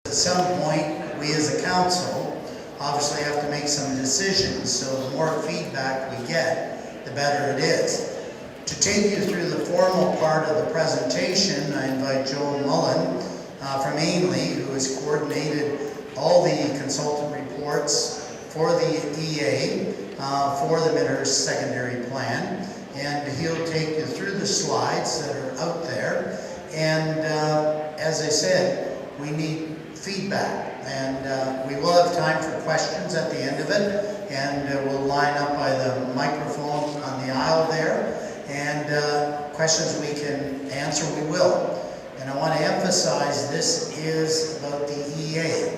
At some point, we as a council obviously have to make some decisions, so the more feedback we get, the better it is. To take you through the formal part of the presentation, I invite Joe Mullen from Ainley, who has coordinated all the consultant reports for the EA for the Midhurst secondary plan, and he'll take you through the slides that are out there. And as I said, we need feedback, and we will have time for questions at the end of it, and we'll line up by the microphone on the aisle there, and questions we can answer, we will. And I want to emphasize this is about the EA.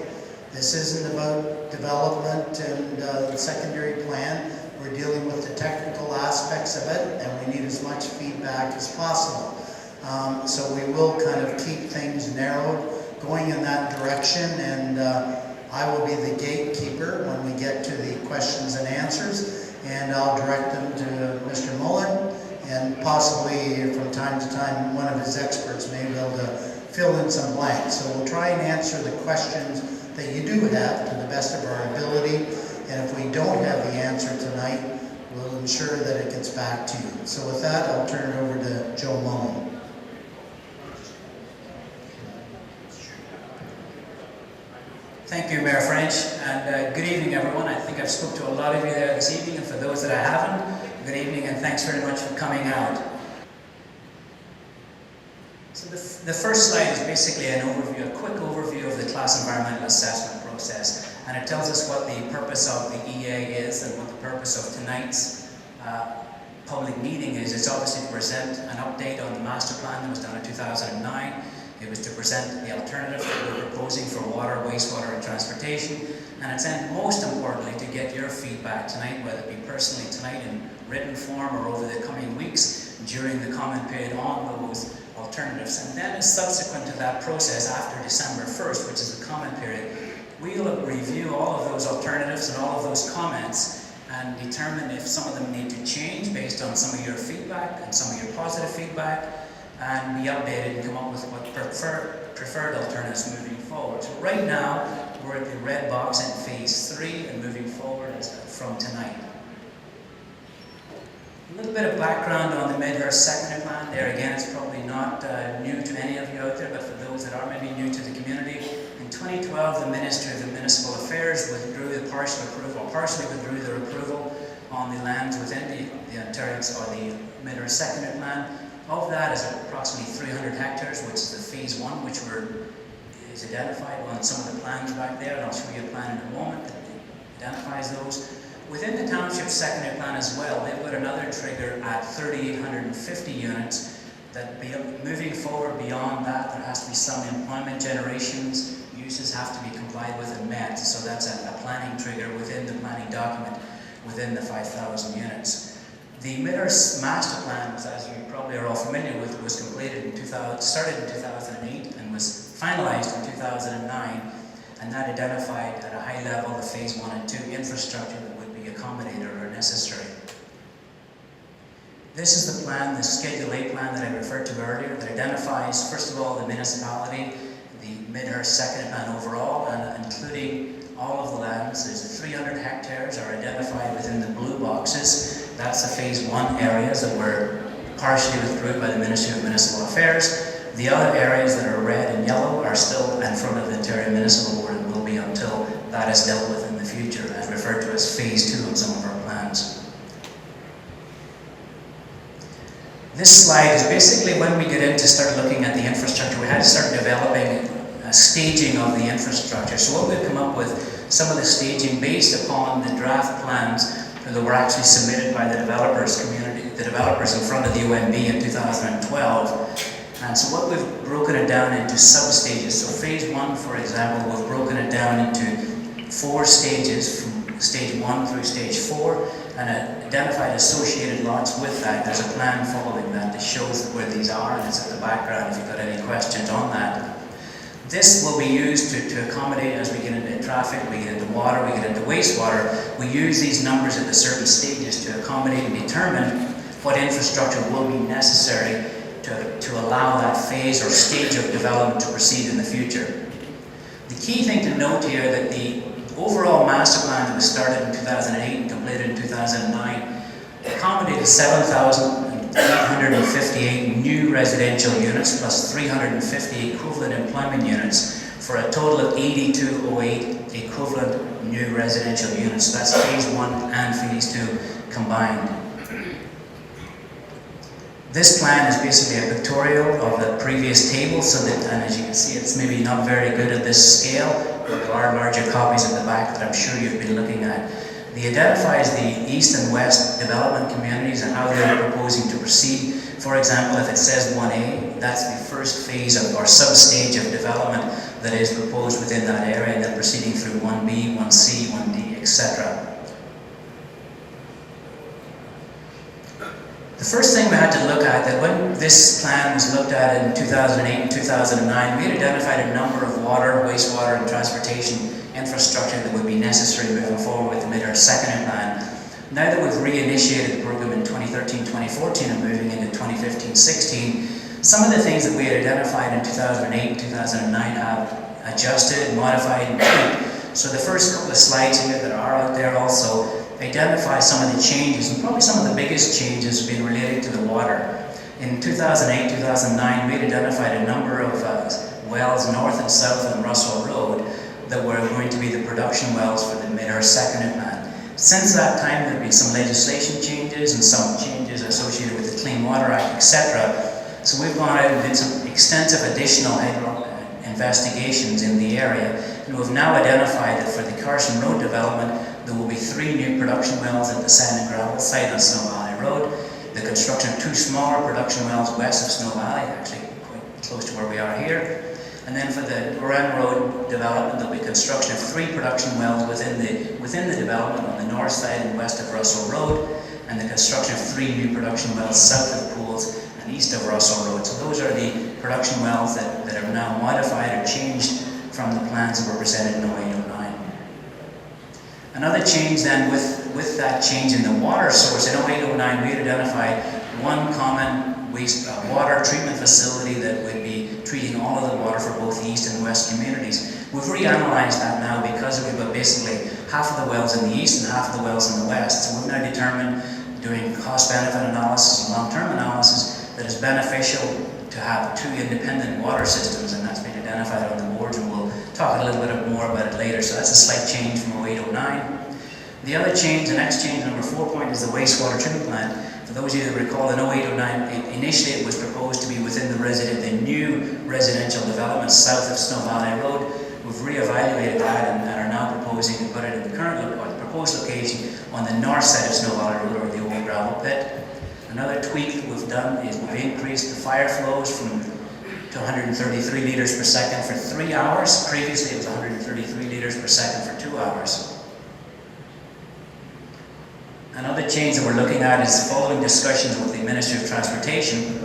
This isn't about development and the secondary plan. We're dealing with the technical aspects of it, and we need as much feedback as possible. So we will kind of keep things narrowed, going in that direction, and I will be the gatekeeper when we get to the questions and answers, and I'll direct them to Mr. Mullen, and possibly from time to time one of his experts may be able to fill in some blanks. So we'll try and answer the questions that you do have to the best of our ability, and if we don't have the answer tonight, we'll ensure that it gets back to you. So with that, I'll turn it over to Joe Mullen. Thank you, Mayor French, and good evening, everyone. I think I've spoke to a lot of you there this evening, and for those that I haven't, good evening and thanks very much for coming out. So the first slide is basically an overview, a quick overview of the class environmental assessment process, and it tells us what the purpose of the EA is and what the purpose of tonight's public meeting is. It's obviously to present an update on the master plan that was done in 2009. It was to present the alternative that we're proposing for water, wastewater and transportation, and it's then most importantly to get your feedback tonight, whether it be personally tonight in written form or over the coming weeks during the comment period on those alternatives. And then subsequent to that process, after December 1st, which is the comment period, we'll review all of those alternatives and all of those comments and determine if some of them need to change based on some of your feedback and some of your positive feedback, and be updated and come up with what preferred alternatives moving forward. So right now, we're at the red box in phase 3 and moving forward from tonight. A little bit of background on the Midhurst secondary plan. There again, it's probably not new to any of you out there, but for those that are maybe new to the community, in 2012, the Ministry of Municipal Affairs withdrew the partially withdrew their approval on the lands within the Ontario or the Midhurst secondary plan. Of that is approximately 300 hectares, which is the phase 1, which is identified on some of the plans back there, and I'll show you a plan in a moment that identifies those. Within the township secondary plan as well, they've got another trigger at 3,850 units that moving forward beyond that, there has to be some employment generations, uses have to be complied with and met, so that's a planning trigger within the planning document within the 5,000 units. The Midhurst master plan, as you probably are all familiar with, was completed in started in 2008 and was finalized in 2009, and that identified at a high level the phase 1 and 2 infrastructure that would be accommodated or necessary. This is the plan, the Schedule A plan that I referred to earlier, that identifies, first of all, the municipality, the Midhurst second plan overall, and including all of the lands. There's 300 hectares are identified within the blue boxes. That's the phase 1 areas that were partially withdrew by the Ministry of Municipal Affairs. The other areas that are red and yellow are still in front of the Ontario Municipal Board and will be until that is dealt with in the future, and referred to as phase 2 in some of our plans. This slide is basically when we get into start looking at the infrastructure, we had to start developing a staging of the infrastructure. So what we've come up with, some of the staging based upon the draft plans that were actually submitted by the developers community, the developers in front of the OMB in 2012. And so what we've broken it down into sub-stages. So phase 1, for example, we've broken it down into 4 stages, from stage 1 through stage 4, and identified associated lots with that. There's a plan following that that shows where these are, and it's at the background if you've got any questions on that. This will be used to accommodate as we get into traffic, we get into water, we get into wastewater. We use these numbers at the certain stages to accommodate and determine what infrastructure will be necessary to allow that phase or stage of development to proceed in the future. The key thing to note here that the overall master plan that was started in 2008 and completed in 2009 accommodated 7,858 new residential units plus 350 equivalent employment units for a total of 8,208 equivalent new residential units. So that's phase 1 and phase 2 combined. This plan is basically a pictorial of the previous table, so that, and as you can see, it's maybe not very good at this scale, but there are larger copies at the back that I'm sure you've been looking at. It identifies the east and west development communities and how they're proposing to proceed. For example, if it says 1A, that's the first phase of, or sub-stage of development that is proposed within that area, and then proceeding through 1B, 1C, 1D, etc. The first thing we had to look at, that when this plan was looked at in 2008 and 2009, we had identified a number of water, wastewater and transportation infrastructure that would be necessary moving forward with the Midhurst second plan. Now that we've reinitiated the program in 2013-2014 and moving into 2015-16, some of the things that we had identified in 2008 and 2009 have adjusted, modified and tweaked. So the first couple of slides here that are out there also identify some of the changes, and probably some of the biggest changes have been related to the water. In 2008-2009, we had identified a number of wells north and south on Russell Road that were going to be the production wells for the Midhurst second plan. Since that time, there have been some legislation changes and some changes associated with the Clean Water Act, etc. So we've gone out and did some extensive additional investigations in the area, and we've now identified that for the Carson Road development, there will be 3 new production wells at the sand and gravel site on Snow Valley Road, the construction of 2 smaller production wells west of Snow Valley, actually quite close to where we are here, and then for the Loren Road development, there will be construction of 3 production wells within the development on the north side and west of Russell Road, and the construction of 3 new production wells south of Pools and east of Russell Road. So those are the production wells that are now modified or changed from the plans that were presented in 08-09. Another change then with that change in the water source, in 08-09 we had identified one common water treatment facility that would be treating all of the water for both the east and west communities. We've reanalyzed that now because we've got basically half of the wells in the east and half of the wells in the west. So we've now determined, doing cost-benefit analysis and long-term analysis, that it's beneficial to have 2 independent water systems, and that's been identified on the boards, and we'll talk a little bit more about it later. So that's a slight change from 08-09. The other change, the next change, number 4 point, is the wastewater treatment plant. For those of you that recall, in 08-09, initially it was proposed to be within the new residential development south of Snow Valley Road. We've re-evaluated that and are now proposing to put it in the proposed location on the north side of Snow Valley Road, or the old gravel pit. Another tweak that we've done is we've increased the fire flows to 133 litres per second for 3 hours. Previously it was 133 litres per second for 2 hours. Another change that we're looking at is following discussions with the Ministry of Transportation.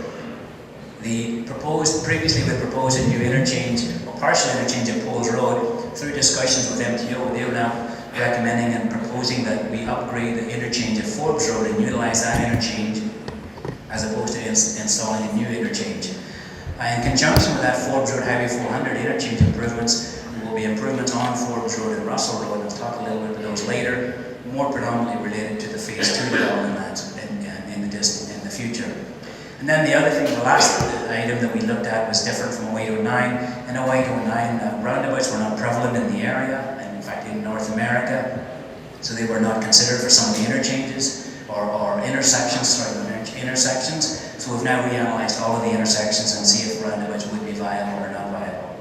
Previously we proposed a new interchange, or partial interchange at Poles Road. Through discussions with MTO, they are now recommending and proposing that we upgrade the interchange at Forbes Road and utilize that interchange as opposed to installing a new interchange. In conjunction with that Forbes Road Highway 400 interchange improvements, there will be improvements on Forbes Road and Russell Road, and we'll talk a little bit about those later, more predominantly related to the phase 2 development in the future. And then the other thing, the last item that we looked at was different from 08-09. In 08-09, roundabouts were not prevalent in the area, and in fact in North America, so they were not considered for some of the interchanges or intersections. So we've now reanalyzed all of the intersections and see if roundabouts would be viable or not viable.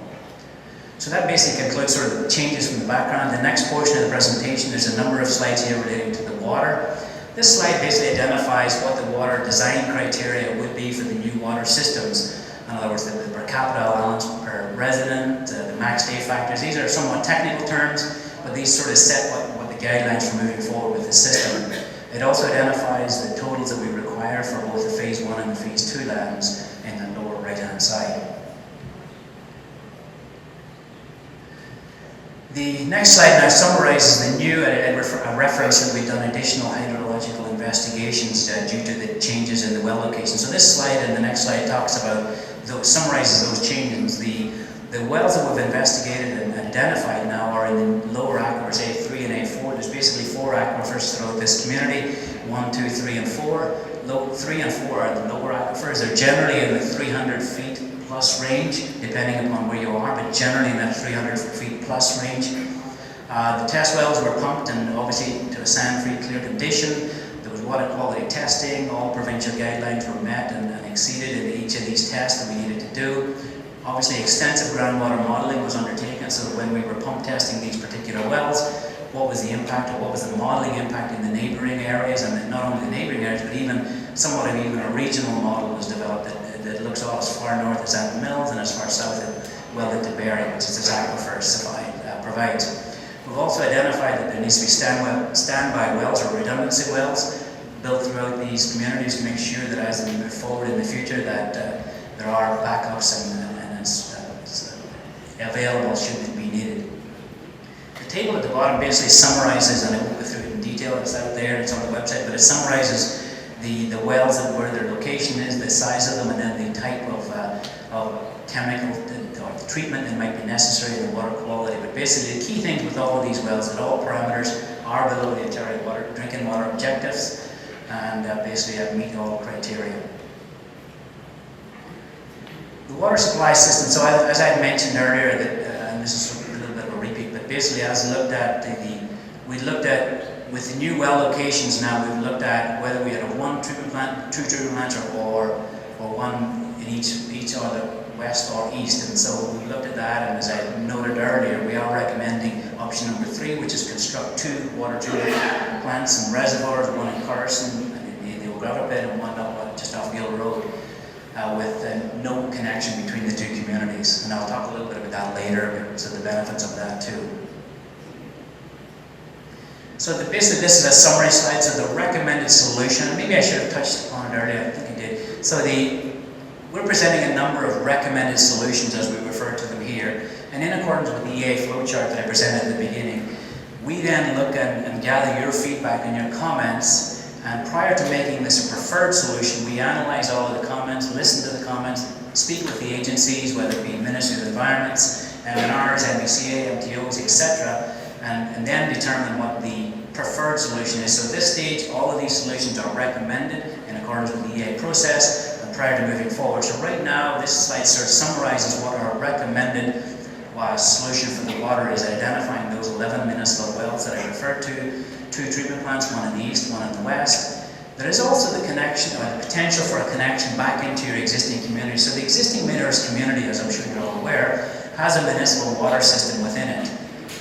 So that basically concludes sort of the changes from the background. The next portion of the presentation, there's a number of slides here relating to the water. This slide basically identifies what the water design criteria would be for the new water systems. In other words, the per capita allowance per resident, the max day factors. These are somewhat technical terms, but these sort of set what the guidelines for moving forward with the system. It also identifies the totals that we require for both the phase 1 and the phase 2 lands in the lower right-hand side. The next slide now summarizes the new, a reference that we've done additional hydrological investigations due to the changes in the well location. So this slide and the next slide talks about, summarizes those changes. The The wells that we've investigated and identified now are in the lower aquifers, A3 and A4. There's basically 4 aquifers throughout this community, 1, 2, 3, and 4. 3 and 4 are the lower aquifers. They're generally in the 300 feet plus range, depending upon where you are, but generally in that 300 feet plus range. The test wells were pumped and obviously to a sand-free clear condition. There was water quality testing. All provincial guidelines were met and exceeded in each of these tests that we needed to do. Obviously, extensive groundwater modeling was undertaken, so when we were pump testing these particular wells, what was the impact, or what was the modeling impact in the neighbouring areas, and then not only the neighbouring areas, but even somewhat of even a regional model was developed that looks all as far north as Ant Mills and as far south as Wellington Berry, which is this aquifer provides. We've also identified that there needs to be standby wells or redundancy wells built throughout these communities to make sure that as we move forward in the future that there are backups and available should it be needed. The table at the bottom basically summarizes, and I won't go through it in detail, it's out there, it's on the website, but it summarizes the wells and where their location is, the size of them, and then the type of chemical or the treatment that might be necessary, and the water quality. But basically the key things with all of these wells is that all parameters are below the Ontario drinking water objectives and basically meet all criteria. The water supply system, so as I had mentioned earlier, and this is a little bit of a repeat, but basically as we looked at with the new well locations now, we've looked at whether we had a 1 treatment plant, 2 treatment plants, or one in each or the west or east. And so we looked at that, and as I noted earlier, we are recommending option number 3, which is construct 2 water treatment plants and reservoirs, one in Carson and in the O'Grava pit, and one just off Gill Road. With no connection between the 2 communities. And I'll talk a little bit about that later, so the benefits of that too. So basically this is a summary slide, so the recommended solution, maybe I should have touched on it earlier, I think I did. So we're presenting a number of recommended solutions as we refer to them here, and in accordance with the EA flowchart that I presented at the beginning, we then look and gather your feedback and your comments. And prior to making this a preferred solution, we analyze all of the comments, listen to the comments, speak with the agencies, whether it be Ministry of Environments, MNRs, MBCA, MTOs, etc., and then determine what the preferred solution is. So at this stage, all of these solutions are recommended in accordance with the EA process and prior to moving forward. So right now, this slide sort of summarizes what our recommended solution for the water is, identifying those 11 municipal wells that I referred to, 2 treatment plants, one in the east, one in the west. There is also the connection, or the potential for a connection back into your existing community. So the existing Midhurst community, as I'm sure you're all aware, has a municipal water system within it.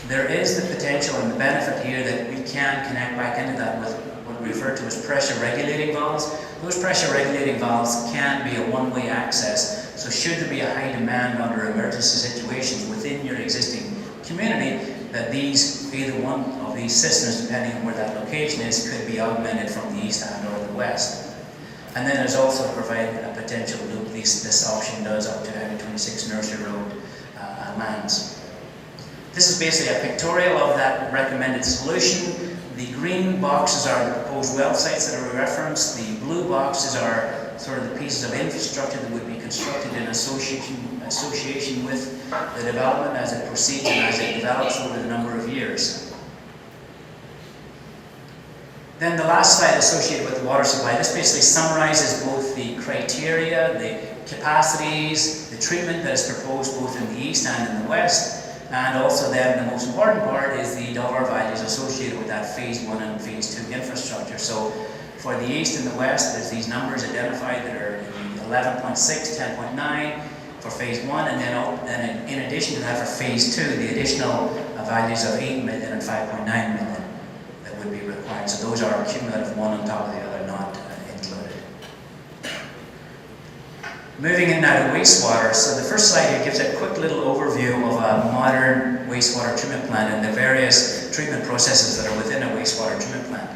There is the potential and the benefit here that we can connect back into that with what we refer to as pressure regulating valves. Those pressure regulating valves can be a one-way access. So should there be a high demand under emergency situations within your existing community, that either one of these systems, depending on where that location is, could be augmented from the east and or the west. And then there's also provided a potential loop. This option does up to Highway 26 Nursery Road lands. This is basically a pictorial of that recommended solution. The green boxes are the proposed well sites that are referenced. The blue boxes are sort of the pieces of infrastructure that would be constructed in association with the development as it proceeds and as it develops over the number of years. Then the last slide associated with the water supply, this basically summarizes both the criteria, the capacities, the treatment that is proposed both in the east and in the west, and also then the most important part is the dollar values associated with that phase 1 and phase 2 infrastructure. So for the east and the west, there's these numbers identified that are 11.6, 10.9 for phase 1, and then in addition to that for phase 2, the additional values of 8 million and 5.9 million that would be required. So those are cumulative, one on top of the other, not included. Moving in now to wastewater. So the first slide here gives a quick little overview of a modern wastewater treatment plant and the various treatment processes that are within a wastewater treatment plant.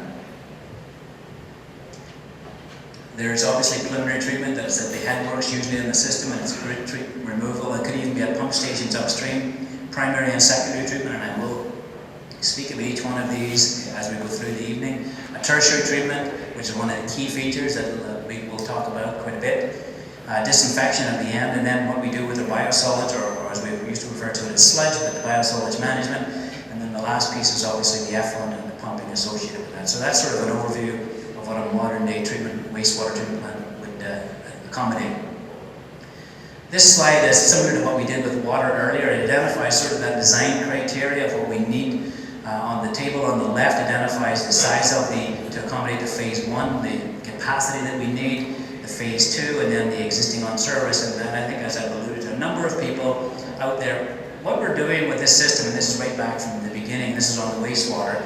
There's obviously preliminary treatment that is at the headworks, usually in the system, and it's grit removal. It could even be at pump stations upstream, primary and secondary treatment, and I will speak of each one of these as we go through the evening. A tertiary treatment, which is one of the key features that we will talk about quite a bit. Disinfection at the end, and then what we do with the biosolids, or as we used to refer to it as sludge, but the biosolids management. And then the last piece is obviously the effluent and the pumping associated with that. So that's sort of an overview of what a modern day wastewater treatment plant would accommodate. This slide is similar to what we did with water earlier. It identifies sort of that design criteria of what we need. On the table on the left identifies the size of to accommodate the phase 1, the capacity that we need, the phase 2, and then the existing on service. And then I think, as I've alluded to a number of people out there, what we're doing with this system, and this is right back from the beginning, this is on the wastewater,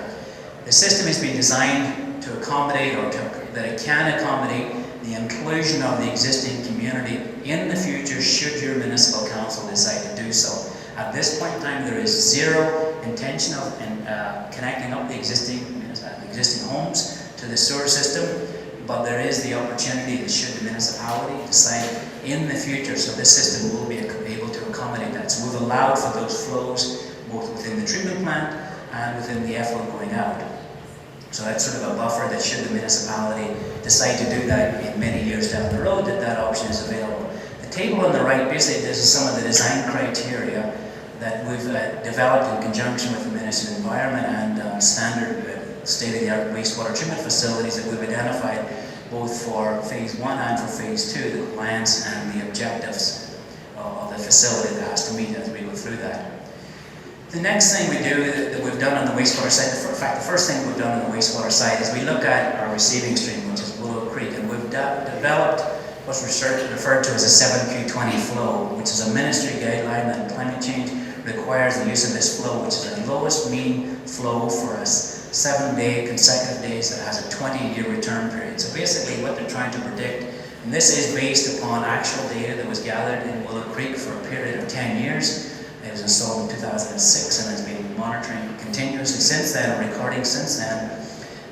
the system has been designed to accommodate, or that it can accommodate, the inclusion of the existing community in the future should your municipal council decide to do so. At this point in time, there is zero intention of connecting up the existing homes to the sewer system, but there is the opportunity that should the municipality decide in the future, so this system will be able to accommodate that. So we've allowed for those flows both within the treatment plant and within the effluent going out. So that's sort of a buffer that should the municipality decide to do that in many years down the road, that option is available. The table on the right, basically, this is some of the design criteria that we've developed in conjunction with the Ministry of Environment and standard state-of-the-art wastewater treatment facilities that we've identified both for phase 1 and for phase 2, the compliance and the objectives of the facility that has to meet as we go through that. The next thing we do that we've done on the wastewater side, in fact the first thing we've done on the wastewater side is we look at our receiving stream, which is Willow Creek, and we've developed what's referred to as a 7Q20 flow, which is a ministry guideline that climate change requires the use of this flow, which is the lowest mean flow for us 7-day consecutive days that has a 20-year return period. So basically what they're trying to predict, and this is based upon actual data that was gathered in Willow Creek for a period of 10 years. It was installed in 2006 and has been monitoring continuously since then, or recording since then.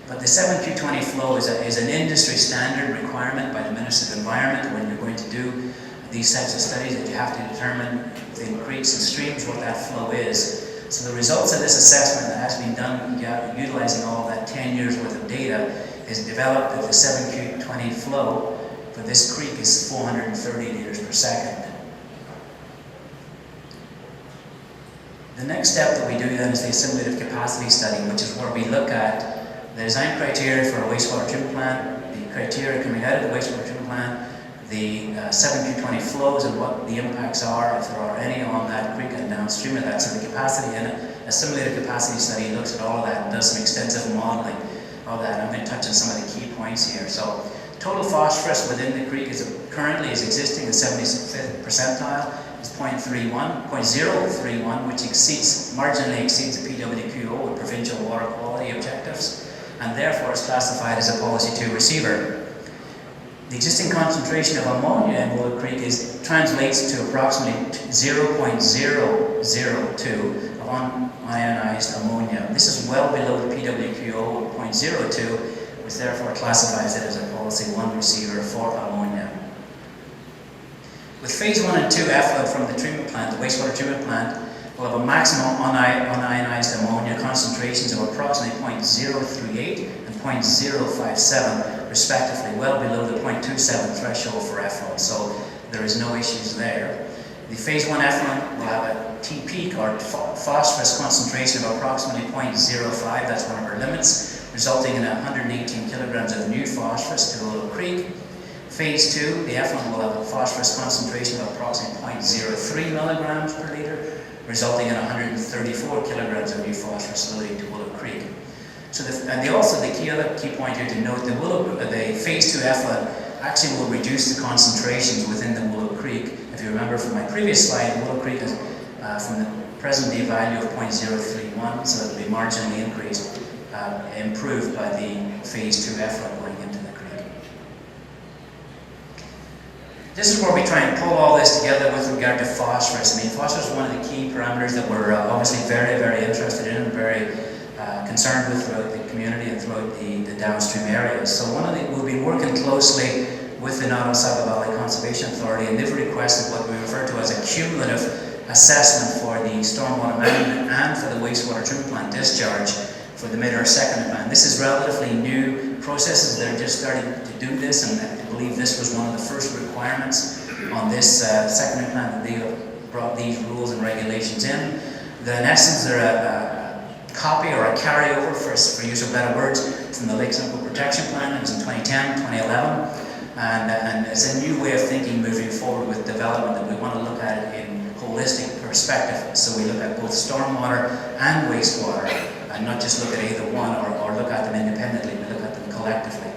But the 7Q20 flow is an industry standard requirement by the Ministry of Environment when you're going to do these types of studies, that you have to determine within creeks and streams what that flow is. So the results of this assessment that has been done utilizing all that 10 years worth of data is developed that the 7Q20 flow for this creek is 430 liters per second. The next step that we do then is the assimilative capacity study, which is where we look at the design criteria for a wastewater treatment plant, the criteria coming out of the wastewater treatment plant, the 7Q20 flows and what the impacts are, if there are any, on that creek and downstream of that. So the capacity in it, assimilative capacity study looks at all of that and does some extensive modeling of that. I'm going to touch on some of the key points here. So total phosphorus within the creek currently is existing in 75th percentile. Is 0.31, which marginally exceeds the PWQO with provincial water quality objectives, and therefore is classified as a Policy 2 receiver. The existing concentration of ammonia in Willow Creek translates to approximately 0.002 of unionized ammonia. This is well below the PWQO of 0.02, which therefore classifies it as a Policy 1 receiver for ammonia. With phase 1 and 2 effluent from the treatment plant, the wastewater treatment plant, will have a maximum unionized ammonia concentrations of approximately 0.038 and 0.057 respectively, well below the 0.27 threshold for effluent, so there is no issues there. The phase 1 effluent will have a T-peak, or phosphorus concentration, of approximately 0.05, that's one of our limits, resulting in 118 kilograms of new phosphorus to Willow Creek. Phase 2, the effluent will have a phosphorus concentration of approximately 0.03 milligrams per liter, resulting in 134 kilograms of new phosphorus loading to Willow Creek. So the other key point here to note, the phase 2 effluent actually will reduce the concentrations within the Willow Creek. If you remember from my previous slide, Willow Creek is from the present day value of 0.031, so it will be marginally increased, improved by the phase 2 effluent going into the creek. This is where we try and pull all this together with regard to phosphorus. I mean, phosphorus is one of the key parameters that we're obviously very, very interested in and very concerned with throughout the community and throughout the downstream areas. So we've been working closely with the Nottawasaga Valley Conservation Authority, and they've requested what we refer to as a cumulative assessment for the stormwater management and for the wastewater treatment plant discharge for the Midhurst second plant. This is relatively new processes. They're just starting to do this, and I believe this was one of the first requirements on this second plant that they brought these rules and regulations in. In essence, they're a copy or a carryover, for use of better words, from the Lake Simcoe Protection Plan. It was in 2010, 2011. And it's a new way of thinking moving forward with development, that we want to look at it in holistic perspective. So we look at both stormwater and wastewater, and not just look at either one or look at them independently, we look at them collectively.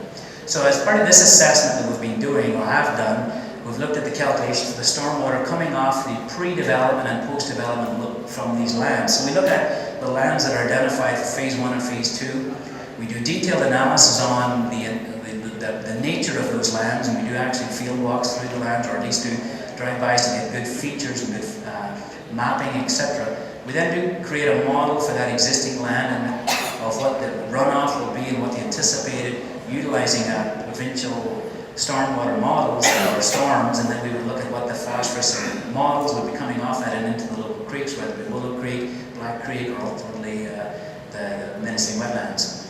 So as part of this assessment that we've been doing, or have done, we've looked at the calculations for the stormwater coming off the pre-development and post-development look from these lands. So we look at the lands that are identified for Phase 1 and Phase 2. We do detailed analysis on the nature of those lands, and we do actually field walks through the lands, or at least do drive-bys to get good features and good mapping, etc. We then do create a model for that existing land and of what the runoff will be and what the anticipated, utilizing provincial stormwater models or storms, and then we would look at what the phosphorus models would be coming off that and into the local creeks, whether it be Willow Creek, Black Creek, or ultimately the menacing wetlands.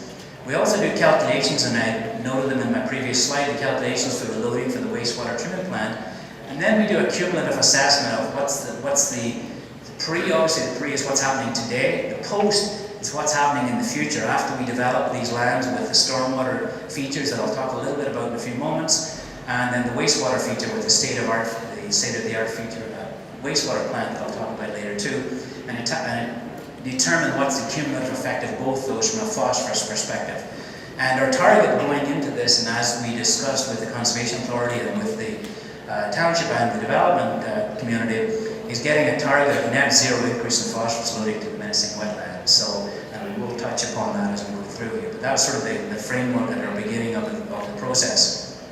We also do calculations, and I noted them in my previous slide, the calculations for the loading for the wastewater treatment plant. And then we do a cumulative assessment of what's the pre. Obviously the pre is what's happening today. The post is what's happening in the future after we develop these lands with the stormwater features that I'll talk a little bit about in a few moments, and then the wastewater feature with the state-of-the-art feature wastewater plant that I'll talk about later too, and determine what's the cumulative effect of both those from a phosphorus perspective. And our target going into this, and as we discussed with the Conservation Authority and with the township and the development community, is getting a target of net zero increase in phosphorus loading to the menacing wetlands. So, and we will touch upon that as we move through here. But that's sort of the framework at our beginning of the process.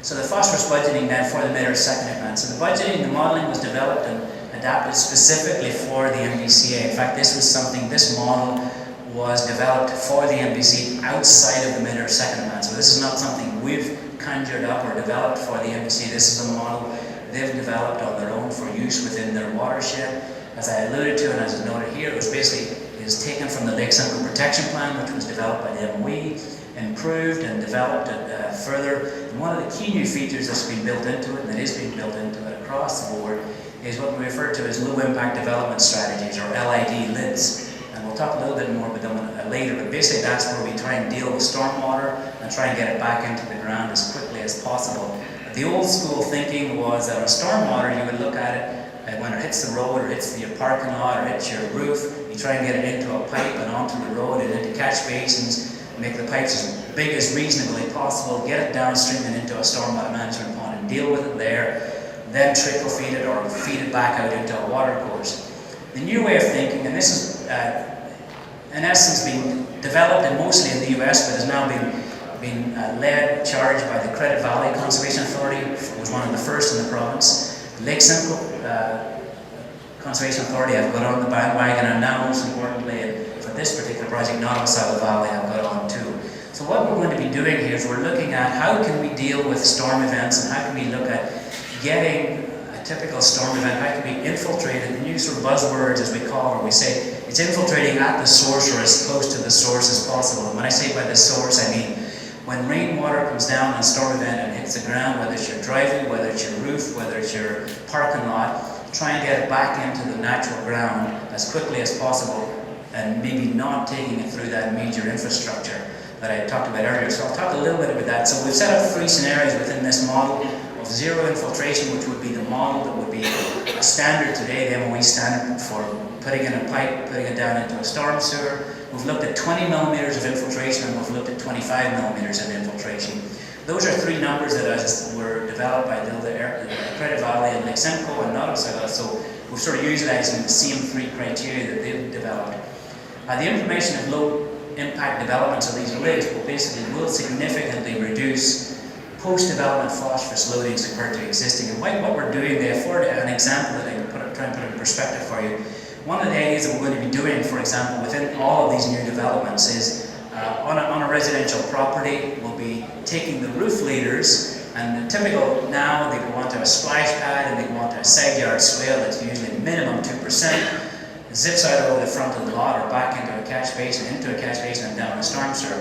So the phosphorus budgeting then for the Midhurst secondary plan. So the budgeting, the modelling was developed and adapted specifically for the MBCA. In fact, this model was developed for the MBC outside of the Midhurst secondary plan. So this is not something we've conjured up or developed for the MBC. This is a model they've developed on their own for use within their watershed. As I alluded to and as noted here, it is taken from the Lake Simcoe Protection Plan, which was developed by the MOE, improved and developed it further. And one of the key new features that's been built into it, and that is being built into it across the board, is what we refer to as low impact development strategies, or LID, LIDs. And we'll talk a little bit more about them later, but basically that's where we try and deal with stormwater and try and get it back into the ground as quickly as possible. The old school thinking was that on stormwater you would look at it when it hits the road or hits your parking lot or hits your roof, you try and get it into a pipe and onto the road and into catch basins, make the pipes as big as reasonably possible, get it downstream and into a stormwater management pond and deal with it there, then trickle feed it or feed it back out into a water course. The new way of thinking, and this is in essence being developed and mostly in the US, but has now been charged by the Credit Valley Conservation Authority, was one of the first in the province. Lake Simcoe Conservation Authority have got on the bandwagon, and now most importantly for this particular project, Nottawasaga Valley have got on too. So what we're going to be doing here is we're looking at how can we deal with storm events, and how can we look at getting a typical storm event, how can we infiltrate it, and use sort of buzzwords as we call it, where we say it's infiltrating at the source or as close to the source as possible. And when I say by the source, I mean when rainwater comes down on a storm event and hits the ground, whether it's your driveway, whether it's your roof, whether it's your parking lot, try and get it back into the natural ground as quickly as possible, and maybe not taking it through that major infrastructure that I talked about earlier. So I'll talk a little bit about that. So we've set up 3 scenarios within this model of zero infiltration, which would be the model that would be a standard today, the MOE standard for putting in a pipe, putting it down into a storm sewer. We've looked at 20 millimeters of infiltration, and we've looked at 25 millimeters of infiltration. Those are 3 numbers that were developed by the Credit Valley and Lake Simcoe and Nottawasaga, so we've sort of utilizing the same 3 criteria that they've developed. The implementation of low impact developments of these LIDs will significantly reduce post-development phosphorus loadings compared to existing. And what we're doing, they afford an example that I can try and put in perspective for you. One of the ideas that we're going to be doing, for example, within all of these new developments is on a residential property, we'll be taking the roof leaders, and the typical now they go onto a splash pad and they go onto a side yard swale that's usually minimum 2%, zips out over the front of the lot or back into a catch basin, and down a storm sewer.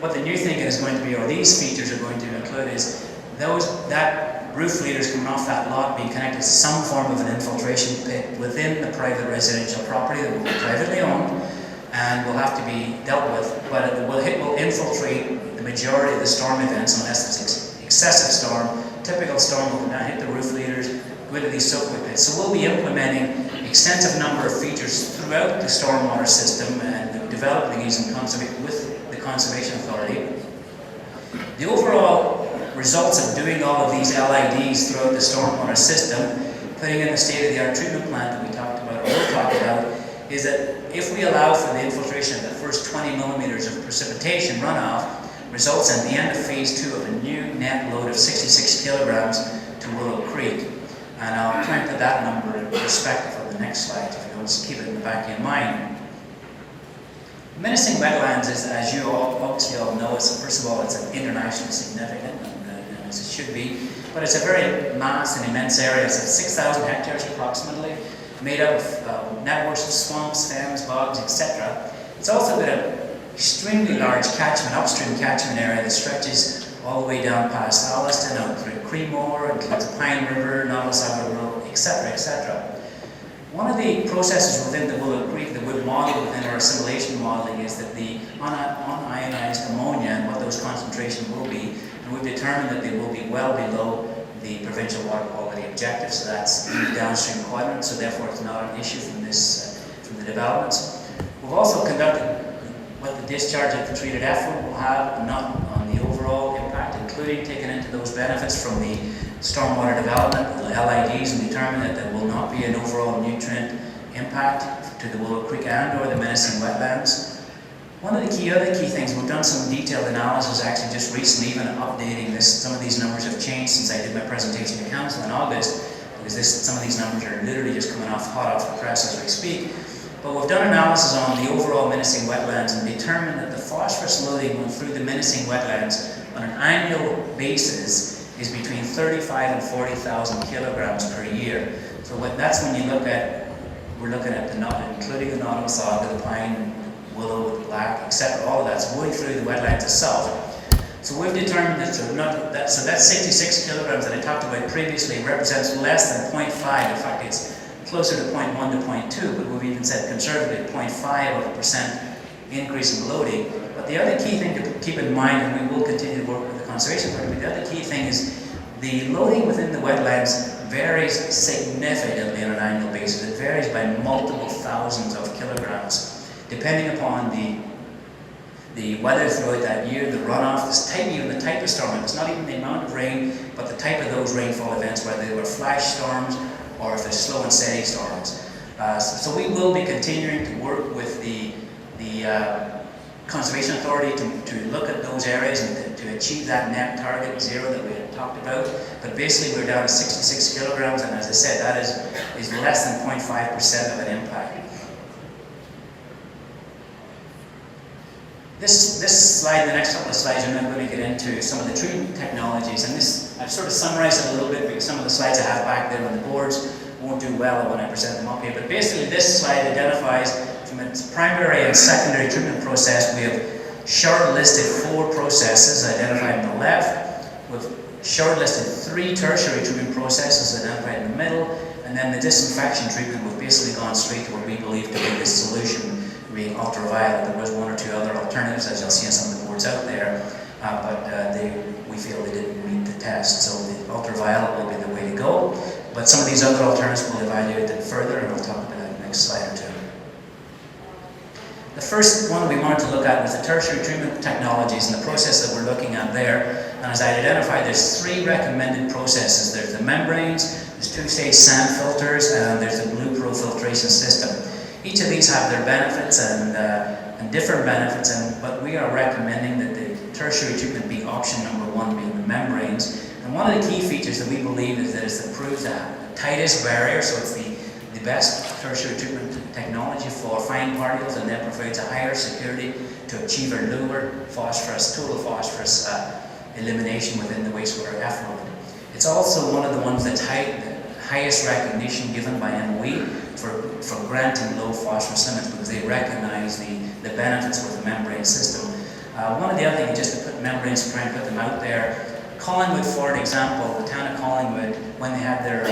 What the new thinking is going to be, or these features are going to include, is that roof leaders coming off that lot being connected to some form of an infiltration pit within the private residential property that will be privately owned and will have to be dealt with, but it will infiltrate the majority of the storm events unless it's excessive storm. Typical storm will come down, hit the roof leaders, go into these soakaway pits. So we'll be implementing extensive number of features throughout the stormwater system and developing these in with the Conservation Authority. The overall results of doing all of these LIDs throughout the stormwater system, putting in the state-of-the-art treatment plant that we talked about, or we'll talk about, is that if we allow for the infiltration of the first 20 millimeters of precipitation runoff, results in the end of phase 2 of a new net load of 66 kilograms to Willow Creek. And I'll try and put that number in perspective on the next slide, if you don't, just keep it in the back of your mind. Menacing wetlands is, as you obviously all know, first of all, it's an internationally significant, as it should be, but it's a very vast and immense area. It's 6,000 hectares approximately, made up of networks of swamps, dams, bogs, etc. It's also got an extremely large upstream catchment area that stretches all the way down past Alliston, out through Creemore, includes the Pine River, Nottawasaga Road, etc., etc. One of the processes within the Willow Creek that we've modeled within our assimilation modeling is that the unionized ammonia and what those concentrations will be, and we've determined that they will be well below the provincial water quality objective, so that's in the downstream quadrant, so therefore it's not an issue from the developments. We've also conducted what the discharge of the treated effluent will have not on the overall impact, including taking into those benefits from the stormwater development, the LIDs, and determine that there will not be an overall nutrient impact to the Willow Creek and or the menacing wetlands. One of the other key things, we've done some detailed analysis actually just recently, even updating this. Some of these numbers have changed since I did my presentation to council in August, because some of these numbers are literally just coming off hot off the press as we speak. But we've done analysis on the overall menacing wetlands and determined that the phosphorus loading going through the menacing wetlands on an annual basis is between 35 and 40,000 kilograms per year. So that's when you look at, we're looking at including the Nottawasaga, the Pine, Willow, the Black, etc. All of that's going through the wetlands itself. So we've determined that so that 66 kilograms that I talked about previously represents less than 0.5. In fact, it's closer to 0.1 to 0.2, but we've even said conservatively 0.5% increase in loading. But the other key thing to keep in mind, and we will continue to work with the Conservation Authority, but the other key thing is the loading within the wetlands varies significantly on an annual basis. It varies by multiple thousands of kilograms, depending upon the weather throughout that year, the runoff, even the type of storm. It's not even the amount of rain, but the type of those rainfall events, whether they were flash storms or if they're slow and steady storms. So we will be continuing to work with the Conservation Authority to look at those areas and to achieve that net target zero that we had talked about. But basically we're down to 66 kilograms, and as I said, that is less than 0.5% of an impact. This slide, the next couple of slides, I'm not going to get into some of the treatment technologies, and this, I've sort of summarized it a little bit because some of the slides I have back there on the boards won't do well when I present them up here. But basically this slide identifies from its primary and secondary treatment process, we have short-listed 4 processes identified on the left. We've short-listed 3 tertiary treatment processes identified in the middle, and then the disinfection treatment, we've basically gone straight to what we believe to be the solution, being ultraviolet. There was 1 or 2 other alternatives, as you'll see on some of the boards out there, but we feel they didn't meet the test. So the ultraviolet will be the way to go. But some of these other alternatives will evaluate them further, and we'll talk about that in the next slide or two. The first one we wanted to look at was the tertiary treatment technologies and the process that we're looking at there. And as I identified, there's 3 recommended processes. There's the membranes, there's 2-stage sand filters, and there's the blue pro filtration system. Each of these have their benefits and different benefits, but we are recommending that the tertiary treatment be option number 1, being the membranes. And one of the key features that we believe is that it's approved the tightest barrier, so it's the best tertiary treatment technology for fine particles, and that provides a higher security to achieve a lower total phosphorus elimination within the wastewater effluent. It's also one of the ones that's the highest recognition given by MOE for granting low phosphorus limits, because they recognize the benefits with the membrane system. One of the other things, just to put membranes, try and put them out there, Collingwood, for example, the town of Collingwood, when they had their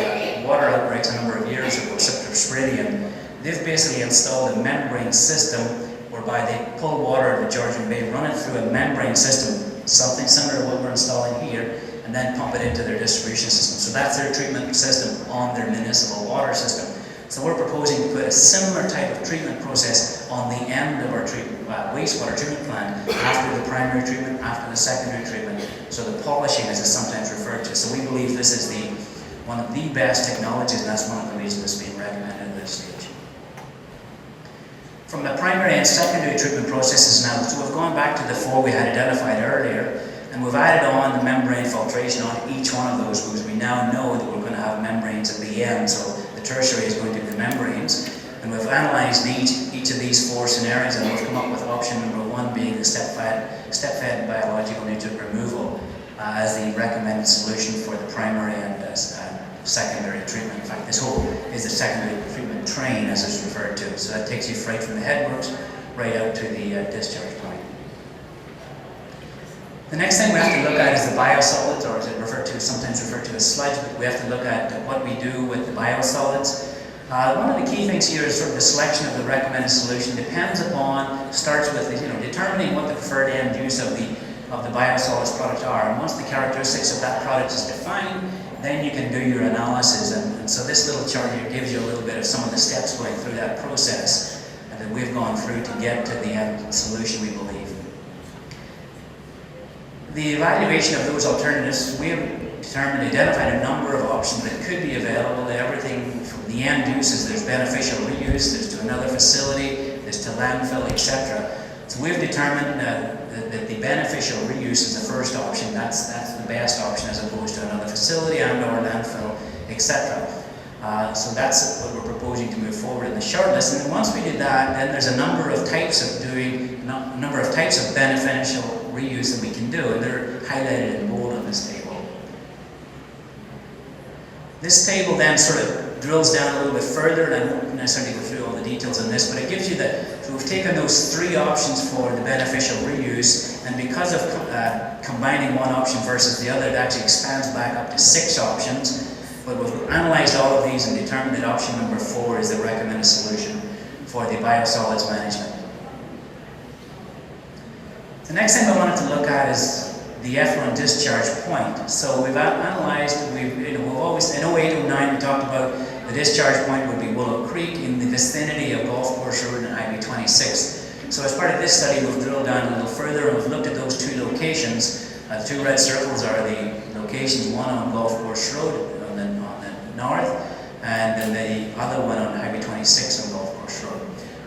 water outbreaks a number of years ago, Septosporidium, they've basically installed a membrane system whereby they pull water out of the Georgian Bay, run it through a membrane system, something similar to what we're installing here, and then pump it into their distribution system. So that's their treatment system on their municipal water system. So we're proposing to put a similar type of treatment process on the end of our wastewater treatment plant, after the primary treatment, after the secondary treatment. So the polishing, as it's sometimes referred to. So we believe this is one of the best technologies, and that's one of the reasons it's being recommended at this stage. From the primary and secondary treatment processes now, so we've gone back to the 4 we had identified earlier, and we've added on the membrane filtration on each one of those, because we now know that we're going to have membranes at the end. So the tertiary is going to be the membranes, and we've analysed each of these 4 scenarios, and we've come up with option number 1 being the step-fed biological nutrient removal as the recommended solution for the primary and secondary treatment. In fact, this whole is the secondary treatment train, as it's referred to. So that takes you right from the headworks right out to the discharge point. The next thing we have to look at is the biosolids, or is it sometimes referred to as sludge, but we have to look at what we do with the biosolids. One of the key things here is sort of the selection of the recommended solution starts with determining what the preferred end use of the biosolids product are. And once the characteristics of that product is defined, then you can do your analysis. And so this little chart here gives you a little bit of some of the steps going through that process that we've gone through to get to the end solution, we believe. The evaluation of those alternatives, we have identified a number of options that could be available. Everything from the end uses, there's beneficial reuse, there's to another facility, there's to landfill, etc. So we've determined that the beneficial reuse is the first option. That's the best option, as opposed to another facility and/or landfill, etc. So that's what we're proposing to move forward in the shortlist. And then once we did that, then there's a number of types of beneficial reuse that we can do, and they're highlighted in bold on this table. This table then sort of drills down a little bit further, and I won't necessarily go through all the details on this, but it gives you so we've taken those 3 options for the beneficial reuse, and because of combining one option versus the other, it actually expands back up to 6 options. But we've analysed all of these and determined that option number 4 is the recommended solution for the biosolids management. The next thing I wanted to look at is the effluent discharge point. So we've analysed, we've always, in 08-09 we talked about the discharge point would be Willow Creek in the vicinity of Golf Course Road and Highway 26. So as part of this study, we've drilled down a little further and we've looked at those 2 locations. The 2 red circles are the locations, one on Golf Course Road on the north, and then the other one on Highway 26 on Golf Course Road.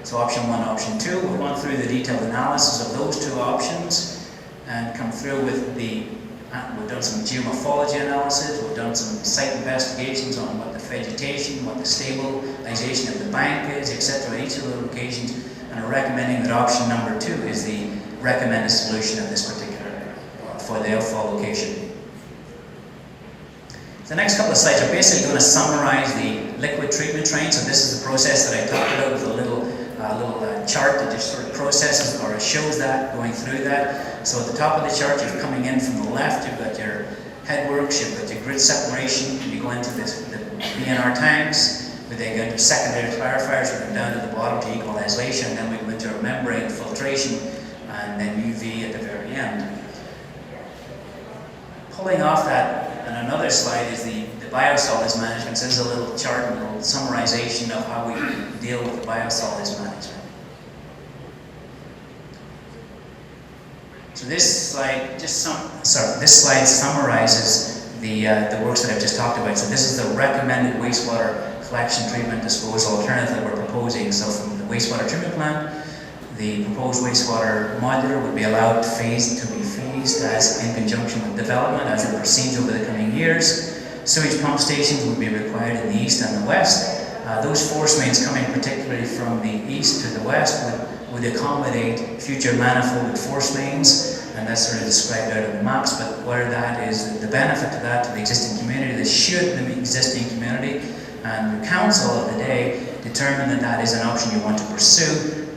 So option 1, option 2, we've gone through the detailed analysis of those 2 options and come through with we've done some geomorphology analysis, we've done some site investigations on what the vegetation, what the stabilization of the bank is, etc. each of the locations, and are recommending that option number 2 is the recommended solution of this particular, for the outfall location. The next couple of slides are basically going to summarize the liquid treatment train. So this is the process that I talked about with a little chart that just sort of processes or shows that, going through that. So at the top of the chart, you're coming in from the left, you've got your headworks, you've got your grid separation, you go into the BNR tanks, we then go into secondary clarifiers, we go down to the bottom to equalization, then we go into our membrane filtration, and then UV at the very end. Pulling off that, and another slide is the biosolids management. So this is a little chart and a little summarization of how we deal with the biosolids management. So this slide summarizes the works that I've just talked about. So this is the recommended wastewater collection, treatment, disposal alternative that we're proposing. So from the wastewater treatment plant, the proposed wastewater modular would be allowed to be phased as in conjunction with development as it proceeds over the coming years. Sewage pump stations would be required in the east and the west. Those force mains coming particularly from the east to the west would accommodate future manifold force mains, and that's sort of described out on the maps. But where that is, the benefit to that to the existing community, that should the existing community and the council of the day determine that that is an option you want to pursue,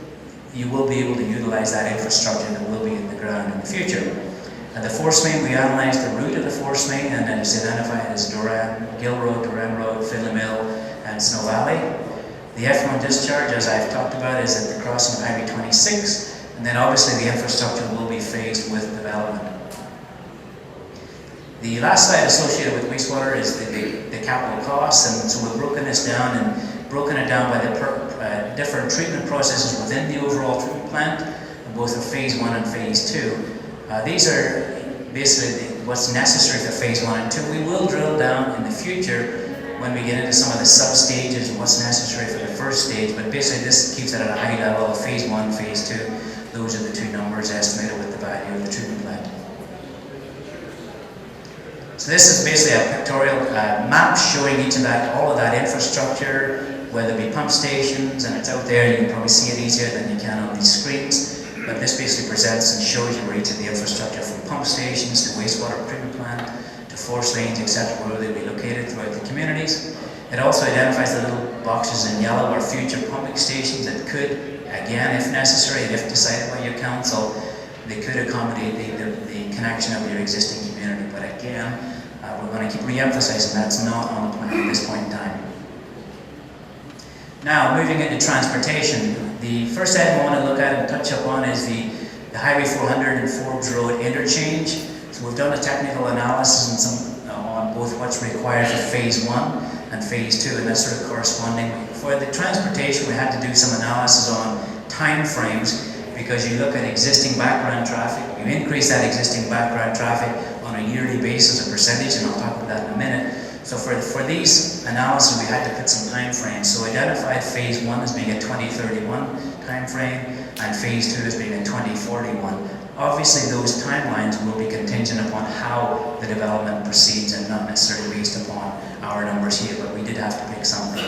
you will be able to utilize that infrastructure that will be in the ground in the future. And the force main, we analysed the route of the force main, and then it's identified as Gill Road, Duran Road, Finlay Mill, and Snow Valley. The effluent discharge, as I've talked about, is at the crossing of Highway 26, and then obviously the infrastructure will be phased with development. The last slide associated with wastewater is the capital costs, and so we've broken this down and broken it down by the different treatment processes within the overall treatment plant, both for phase 1 and phase 2. These are basically what's necessary for phase 1 and 2. We will drill down in the future when we get into some of the sub-stages and what's necessary for the first stage, but basically this keeps it at a high level of phase 1, phase 2. Those are the two numbers estimated with the value of the treatment plant. So this is basically a pictorial map showing all of that infrastructure, whether it be pump stations, and it's out there, you can probably see it easier than you can on these screens. But this basically presents and shows you where each of the infrastructure from pump stations to wastewater treatment plant to force lanes, etc., where they'll be located throughout the communities. It also identifies the little boxes in yellow are future pumping stations that could, again, if necessary, and if decided by your council, they could accommodate the connection of your existing community. But again, we're going to keep re-emphasizing that's not on the plan at this point in time. Now, moving into transportation, the first item I want to look at and touch upon is the Highway 400 and Forbes Road interchange. So we've done a technical analysis on both what's required for phase 1 and phase 2, and that's sort of corresponding. For the transportation, we had to do some analysis on time frames, because you look at existing background traffic, you increase that existing background traffic on a yearly basis, a percentage, and I'll talk about that in a minute. So for these analyses, we had to put some time frames. So identified phase 1 as being a 2031 time frame, and phase 2 as being a 2041. Obviously, those timelines will be contingent upon how the development proceeds and not necessarily based upon our numbers here, but we did have to pick something.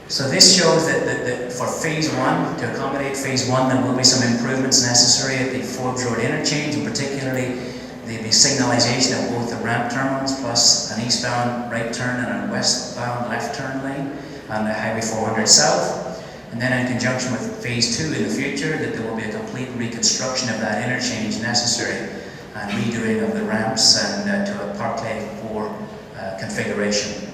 So this shows that for phase 1, to accommodate phase 1, there will be some improvements necessary at the Forbes Road interchange, and particularly the signalization of both the ramp terminals plus an eastbound right turn and a westbound left turn lane on the Highway 400 South. And then in conjunction with phase 2 in the future, that there will be a complete reconstruction of that interchange necessary and redoing of the ramps and to a Parklane 4 configuration.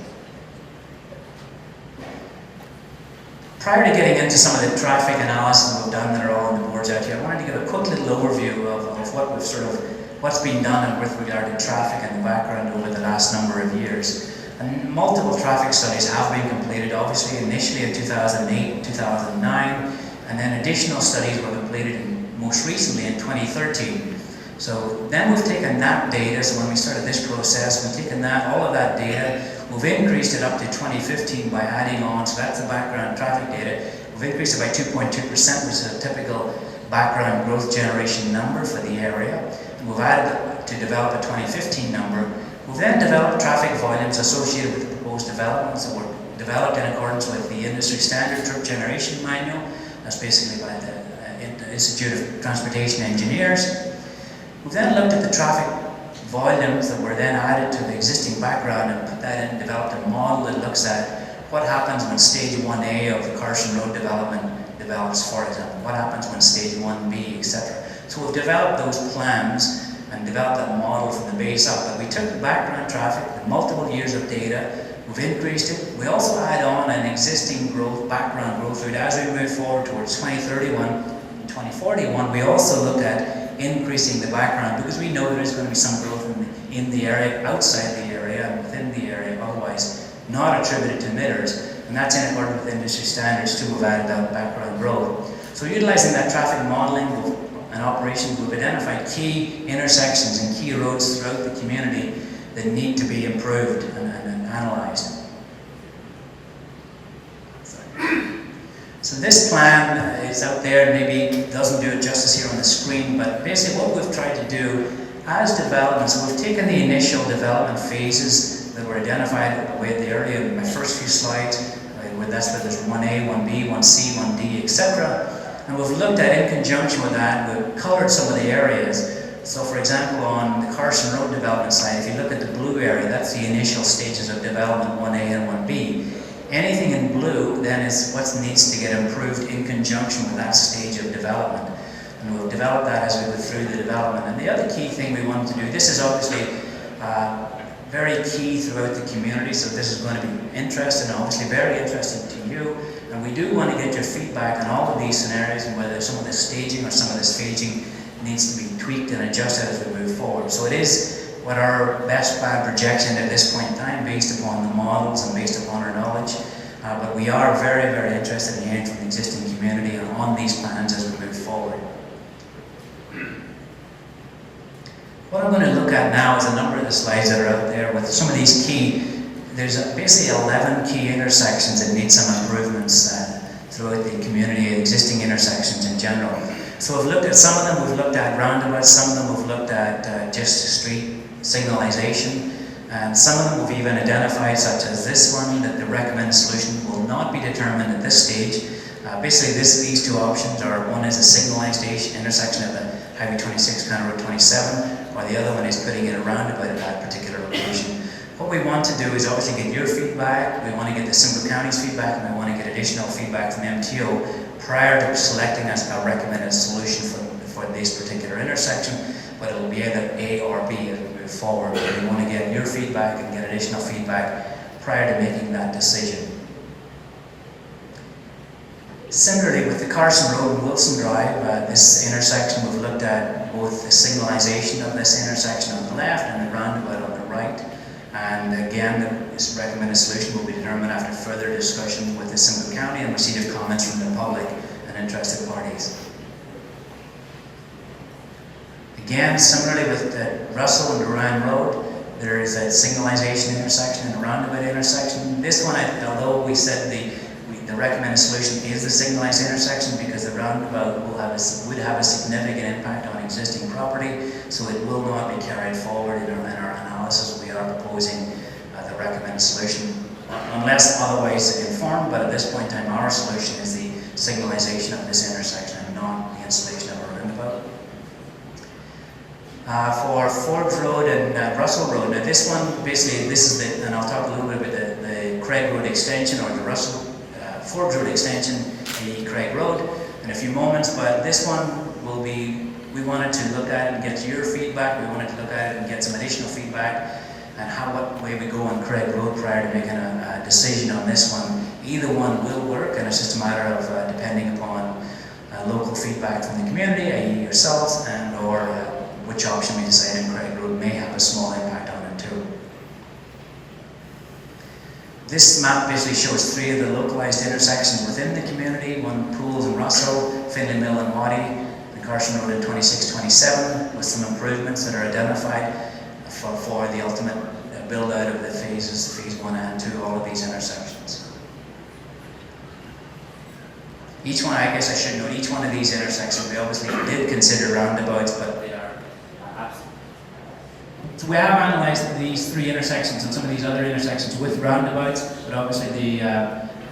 Prior to getting into some of the traffic analysis we've done that are all on the boards out here, I wanted to give a quick little overview of what we've what's been done with regard to traffic in the background over the last number of years. And multiple traffic studies have been completed, obviously initially in 2008, 2009, and then additional studies were completed most recently in 2013. So then we've taken that data, so when we started this process, we've taken all of that data, we've increased it up to 2015 by adding on, so that's the background traffic data, we've increased it by 2.2%, which is a typical background growth generation number for the area. We've added to develop a 2015 number. We've then developed traffic volumes associated with the proposed developments that were developed in accordance with the industry standard trip generation manual. That's basically by the Institute of Transportation Engineers. We've then looked at the traffic volumes that were then added to the existing background and put that in and developed a model that looks at what happens when stage 1A of the Carson Road development develops, for example. What happens when stage 1B, etc. So we've developed those plans and developed that model from the base up, but we took the background traffic, the multiple years of data, we've increased it. We also add on an existing background growth rate as we move forward towards 2031 and 2041. We also look at increasing the background because we know there is going to be some growth in the area, outside the area, and within the area, otherwise not attributed to Midhurst, and that's in accordance with industry standards too. We've added that background growth. So utilizing that traffic modeling and operations, we've identified key intersections and key roads throughout the community that need to be improved and analysed. So this plan is out there, maybe doesn't do it justice here on the screen, but basically what we've tried to do as development, so we've taken the initial development phases that were identified the way the earlier in my first few slides, that's where there's 1A, 1B, 1C, 1D, etc. And we've looked at, in conjunction with that, we've coloured some of the areas. So for example, on the Carson Road development side, if you look at the blue area, that's the initial stages of development, 1A and 1B. Anything in blue then is what needs to get improved in conjunction with that stage of development. And we'll develop that as we go through the development. And the other key thing we want to do, this is obviously very key throughout the community, so this is going to be interesting, obviously very interesting to you. And we do want to get your feedback on all of these scenarios and whether some of the staging or some of the staging needs to be tweaked and adjusted as we move forward. So it is what our best plan projection at this point in time, based upon the models and based upon our knowledge. But we are very, very interested in hearing from the existing community on these plans as we move forward. What I'm going to look at now is a number of the slides that are out there with some of these there's basically 11 key intersections that need some improvements throughout the community, existing intersections in general. So we've looked at some of them, we've looked at roundabouts, some of them we've looked at just street signalization, and some of them we've even identified, such as this one, that the recommended solution will not be determined at this stage. Basically these two options are, one is a signalized intersection at the Highway 26, County Road 27, or the other one is putting in a roundabout at that particular location. What we want to do is obviously get your feedback, we want to get the Simcoe County's feedback, and we want to get additional feedback from MTO prior to selecting us a recommended solution for this particular intersection, but it will be either A or B as we move forward. We want to get your feedback and get additional feedback prior to making that decision. Similarly, with the Carson Road and Wilson Drive, this intersection, we've looked at both the signalization of this intersection on the left and the roundabout on the right. And again, this recommended solution will be determined after further discussion with the Simcoe County and receipt of comments from the public and interested parties. Again, similarly with the Russell and Duran Road, there is a signalization intersection and a roundabout intersection. This one, although we said the recommended solution is the signalized intersection, because the roundabout would have a significant impact on existing property, so it will not be carried forward in our analysis. We are proposing the recommended solution, unless otherwise informed, but at this point in time our solution is the signalization of this intersection and not the installation of a roundabout. For Forbes Road and Russell Road, now this one, basically this is and I'll talk a little bit about the Craig Road extension, or the Forbes Road extension, the Craig Road, in a few moments, but this one will be, we wanted to look at it and get your feedback, we wanted to look at it and get some additional feedback and what way we go on Craig Road prior to making a decision on this one. Either one will work, and it's just a matter of depending upon local feedback from the community, i.e. yourselves, and or which option we decide in Craig Road may have a small impact on it too. This map basically shows 3 of the localized intersections within the community, one Pools and Russell, Finlay Mill and Waddy, and Carson Road in 2627, with some improvements that are identified for the ultimate build out of the phases, phase 1 and 2, all of these intersections. Each one, I guess I should note, each one of these intersections we obviously did consider roundabouts, but they are so we have analysed these 3 intersections and some of these other intersections with roundabouts, but obviously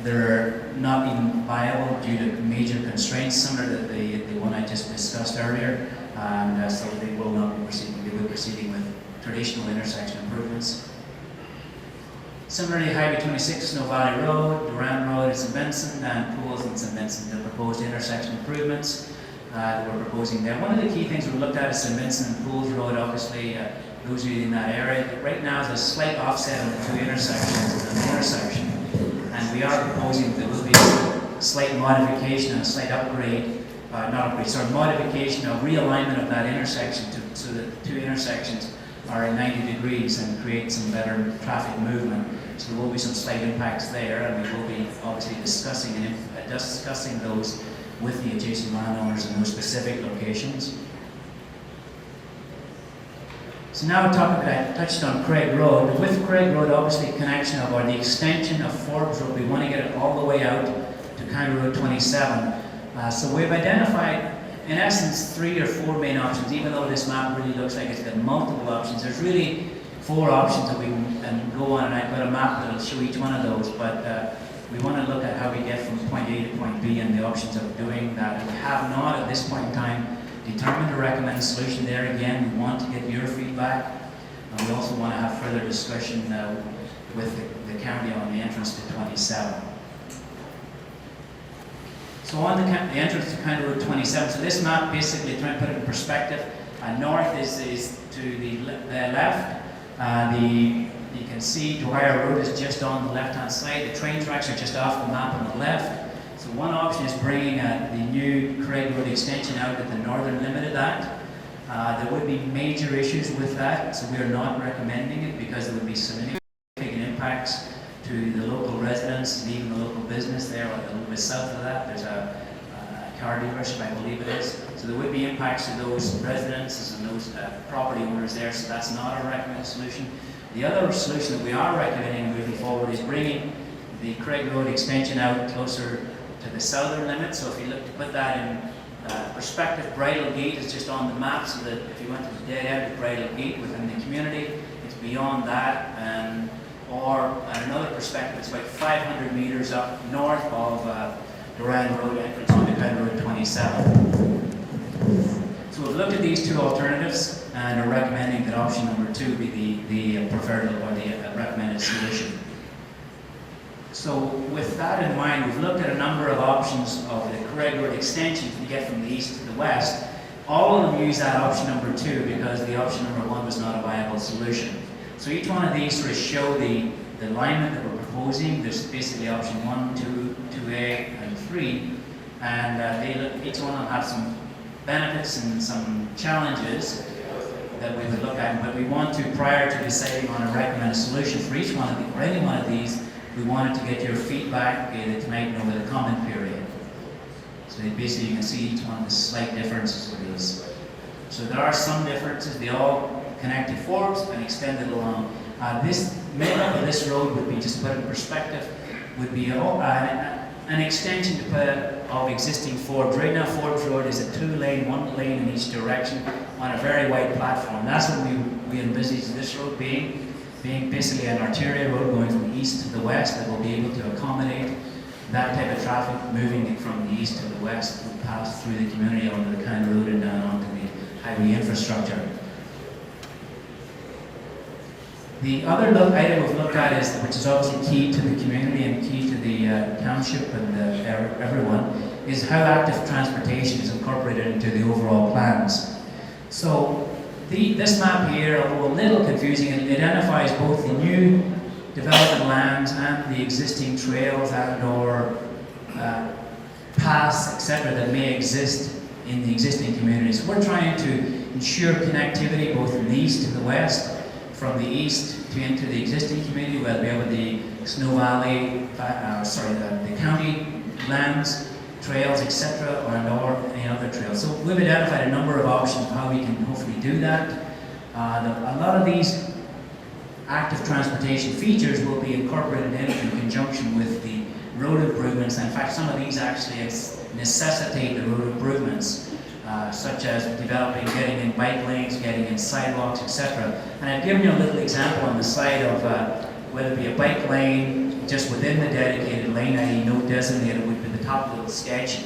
they're not even viable due to major constraints, similar to the one I just discussed earlier, and so they will not be proceeding. They will be proceeding with traditional intersection improvements. Similarly, Highway 26, Snow Valley Road, Duran Road in St. Vincent, and Pools in St. Vincent, the proposed intersection improvements that we're proposing there. One of the key things we looked at is St. Vincent and Pools Road, obviously. Those of you in that area, right now there's a slight offset on the 2 intersections and the intersection, and we are proposing there will be a slight modification and a slight upgrade, modification or realignment of that intersection so that the 2 intersections are at 90 degrees and create some better traffic movement. So there will be some slight impacts there, and we will be obviously discussing those with the adjacent landowners in those specific locations. So now a topic that I touched on, Craig Road. With Craig Road, obviously connection of, or the extension of Forbes Road, we want to get it all the way out to County Road 27. So we've identified, in essence, 3 or 4 main options, even though this map really looks like it's got multiple options. There's really 4 options that we can go on, and I've got a map that will show each one of those, but we want to look at how we get from point A to point B and the options of doing that. We have not, at this point in time, determined a recommended solution there. Again, we want to get your feedback, and we also want to have further discussion with the county on the entrance to 27. So on the entrance to County Road 27, so this map basically, trying to put it in perspective, north is to the left. You can see Dwyer Road is just on the left-hand side. The train tracks are just off the map on the left. So one option is bringing the new Craig Road extension out at the northern limit of that. There would be major issues with that, so we are not recommending it because there would be significant impacts to the local residents and even the local business there. A little bit south of that, there's a car dealership, I believe it is. So there would be impacts to those residents and those property owners there, so that's not a recommended solution. The other solution that we are recommending moving forward is bringing the Craig Road extension out closer to the southern limit. So if you look to put that in perspective, Bridle Gate is just on the map, so that if you went to the dead end of Bridle Gate within the community, it's beyond that. Or at another perspective, it's about 500 meters up north of Duran Road entrance onto County Road 27. So we've looked at these two alternatives and are recommending that option number 2 be the preferred or the recommended solution. So with that in mind, we've looked at a number of options of the Craig Road extension to get from the east to the west. All of them use that option number 2 because the option number 1 was not a viable solution. So each one of these sort of show the alignment that we're proposing. There's basically option 1, 2, 2A, and 3, and each one will have some benefits and some challenges that we would look at. But we want to, prior to deciding on a recommended solution for each one of these, or any one of these, we wanted to get your feedback tonight and over the comment period. So basically you can see each one of the slight differences with these. So there are some differences. They all connected forwards and extended along. This middle of this road would be, just to put it in perspective, would be an extension of existing Forbes. Right now Forbes Road is a 2-lane, 1 lane in each direction on a very wide platform. That's what we envisage this road being basically an arterial road going from east to the west that will be able to accommodate that type of traffic moving from the east to the west, will pass through the community onto the County Road and down onto the highway infrastructure. The other item we've looked at is, which is obviously key to the community and key to the township and everyone, is how active transportation is incorporated into the overall plans. So this map here, although a little confusing, it identifies both the new development lands and the existing trails and or paths, etc., that may exist in the existing communities. So we're trying to ensure connectivity both from the east to the west, from the east to into the existing community, whether it be the Snow Valley, the county lands, trails, etc., or any other trails. So we've identified a number of options of how we can hopefully do that. A lot of these active transportation features will be incorporated in conjunction with the road improvements. And in fact, some of these actually necessitate the road improvements, such as getting in bike lanes, getting in sidewalks, etc. And I've given you a little example on the side of whether it be a bike lane just within the dedicated lane, i.e. no designated, would be the top little sketch.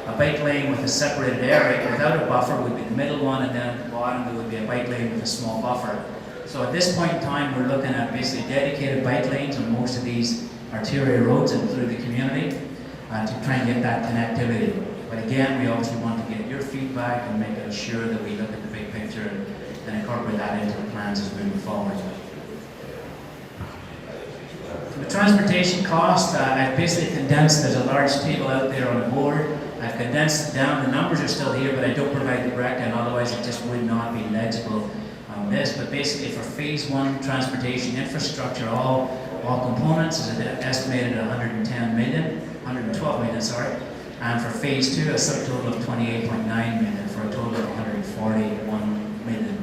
A bike lane with a separated area without a buffer would be the middle one, and then at the bottom there would be a bike lane with a small buffer. So at this point in time, we're looking at basically dedicated bike lanes on most of these arterial roads and through the community to try and get that connectivity. But again, we obviously want to get your feedback and make sure that we look at the big picture and incorporate that into the plans as we move forward. The transportation cost, I've basically condensed, there's a large table out there on the board. I've condensed it down, the numbers are still here, but I don't provide the breakdown, otherwise it just would not be legible on this. But basically for phase 1 transportation infrastructure, all components is estimated at 112 million, sorry. And for phase 2, a subtotal of 28.9 million for a total of 141 million.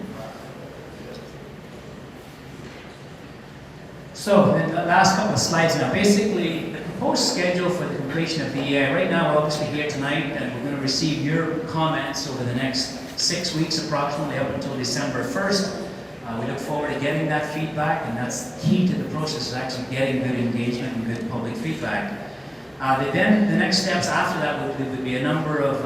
So the last couple of slides now. Basically, the proposed schedule for the completion of the EA. Right now, we're obviously here tonight, and we're going to receive your comments over the next 6 weeks, approximately up until December 1st. We look forward to getting that feedback, and that's key to the process, is actually getting good engagement and good public feedback. Then the next steps after that would be a number of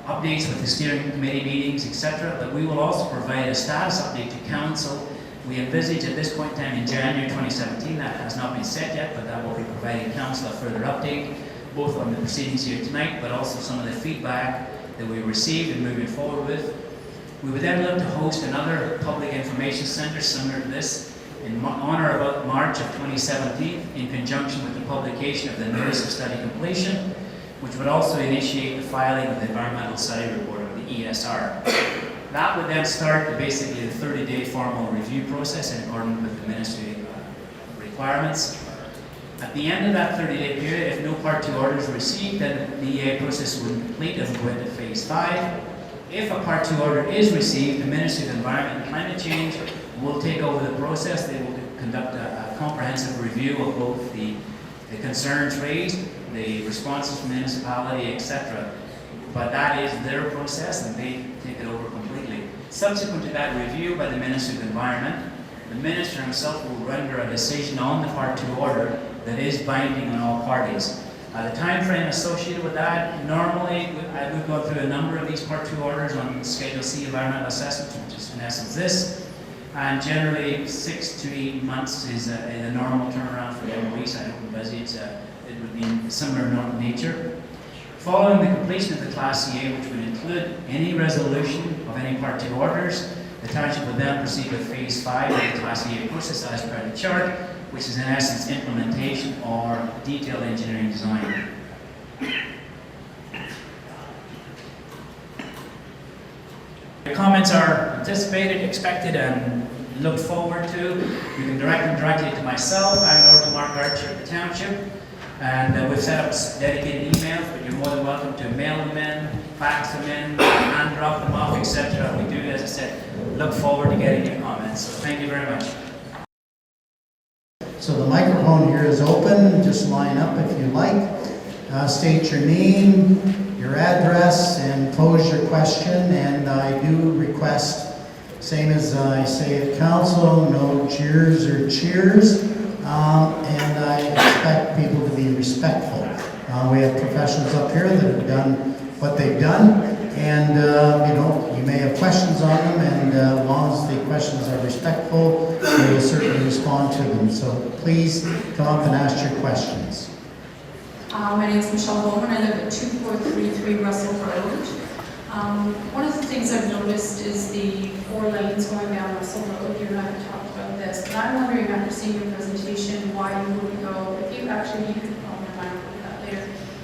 updates with the steering committee meetings, etc. But we will also provide a status update to council. We envisage at this point in time in January 2017, that has not been set yet, but that will be providing council a further update. both on the proceedings here tonight, but also some of the feedback that we received and moving forward with. We would then look to host another public information centre similar to this on or about March of 2017 in conjunction with the publication of the Notice of Study Completion, which would also initiate the filing of the Environmental Study Report, or the ESR. That would then start basically the 30-day formal review process in accordance with the Ministry requirements. At the end of that 30-day period, if no Part 2 order is received, then the EA process will complete and go into Phase 5. If a Part 2 order is received, the Ministry of Environment and Climate Change will take over the process. They will conduct a comprehensive review of both the concerns raised, the responses from the municipality, etc. But that is their process, and they take it over completely. Subsequent to that review by the Ministry of Environment, the Minister himself will render a decision on the Part 2 order that is binding on all parties. The time frame associated with that, normally we've gone through a number of these Part 2 orders on Schedule C environmental assessments, which is in essence this, and generally 6 to 8 months is a normal turnaround for the MOEs. I don't know, it would be similar in nature. Following the completion of the Class CA, which would include any resolution of any Part 2 orders, the township would then proceed with Phase 5 of the Class CA process as per the chart, which is in essence implementation or detailed engineering design. Your comments are anticipated, expected, and looked forward to. You can direct them directly to myself and or to Mark Archer at the township. And we've set up dedicated emails, but you're more than welcome to mail them in, fax them in, hand drop them off, etc. We do, as I said, look forward to getting your comments. So thank you very much. So the microphone here is open. Just line up if you like. State your name, your address, and pose your question. And I do request, same as I say at council, no jeers or cheers. And I expect people to be respectful. We have professionals up here that have done what they've done, and you may have questions on them, and as long as the questions are respectful, we will certainly respond to them. So please come up and ask your questions. My name is Michelle Bowman. I live at 2433 Russell Road. One of the things I've noticed is the 4 lanes going down Russell Road. You and I have talked about this, but I'm wondering, after seeing your presentation, why you would go, if you actually,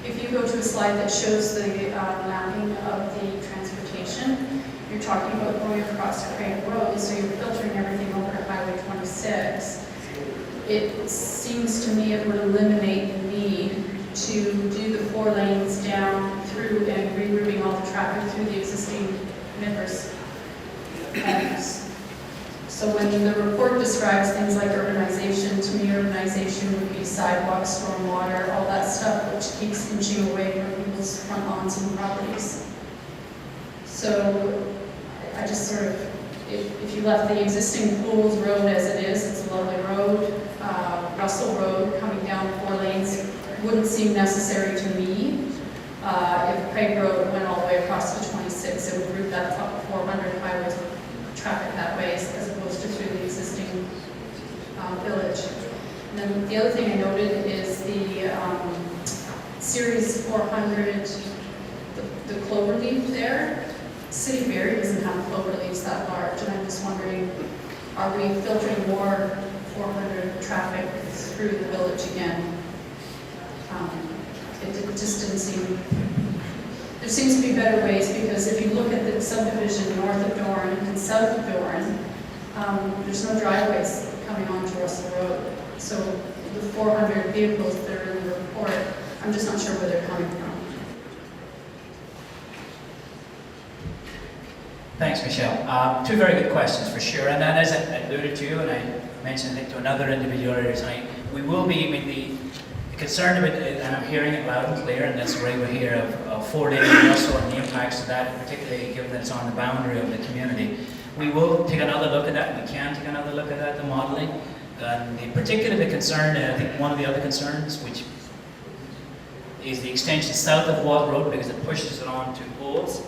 if you go to a slide that shows the mapping of the transportation, you're talking about going across Craig Road, so you're filtering everything over to Highway 26. It seems to me it would eliminate the need to do the 4 lanes down through and rerouting all the traffic through the existing Midhurst homes. So when the report describes things like urbanization, to me urbanization would be sidewalks, stormwater, all that stuff which keeps inching away from people's front lawns and properties. So I just sort of, if you left the existing Pools Road as it is, it's a lovely road. Russell Road coming down 4 lanes wouldn't seem necessary to me. If Craig Road went all the way across to 26, it would route that top 400 highways traffic that way as opposed to through the existing village. And then the other thing I noted is the Series 400, the cloverleaf there. City of Barrie doesn't have cloverleaves that large, and I'm just wondering, are we filtering more 400 traffic through the village again? It just didn't seem, there seems to be better ways, because if you look at the subdivision north of Doran and south of Doran, there's no driveways coming onto Russell Road. So the 400 vehicles that are in the report, I'm just not sure where they're coming from. Thanks, Michelle. 2 very good questions for sure. And then, as I alluded to, and I mentioned it to another individual earlier tonight, we will be, concerned about it, and I'm hearing it loud and clear, and that's why we're here, of 4 days and Russell and the impacts of that, particularly given that it's on the boundary of the community. We will take another look at that. We can take another look at that, the modelling. The concern, I think one of the other concerns, which is the extension south of Watt Road, because it pushes it on to Pools.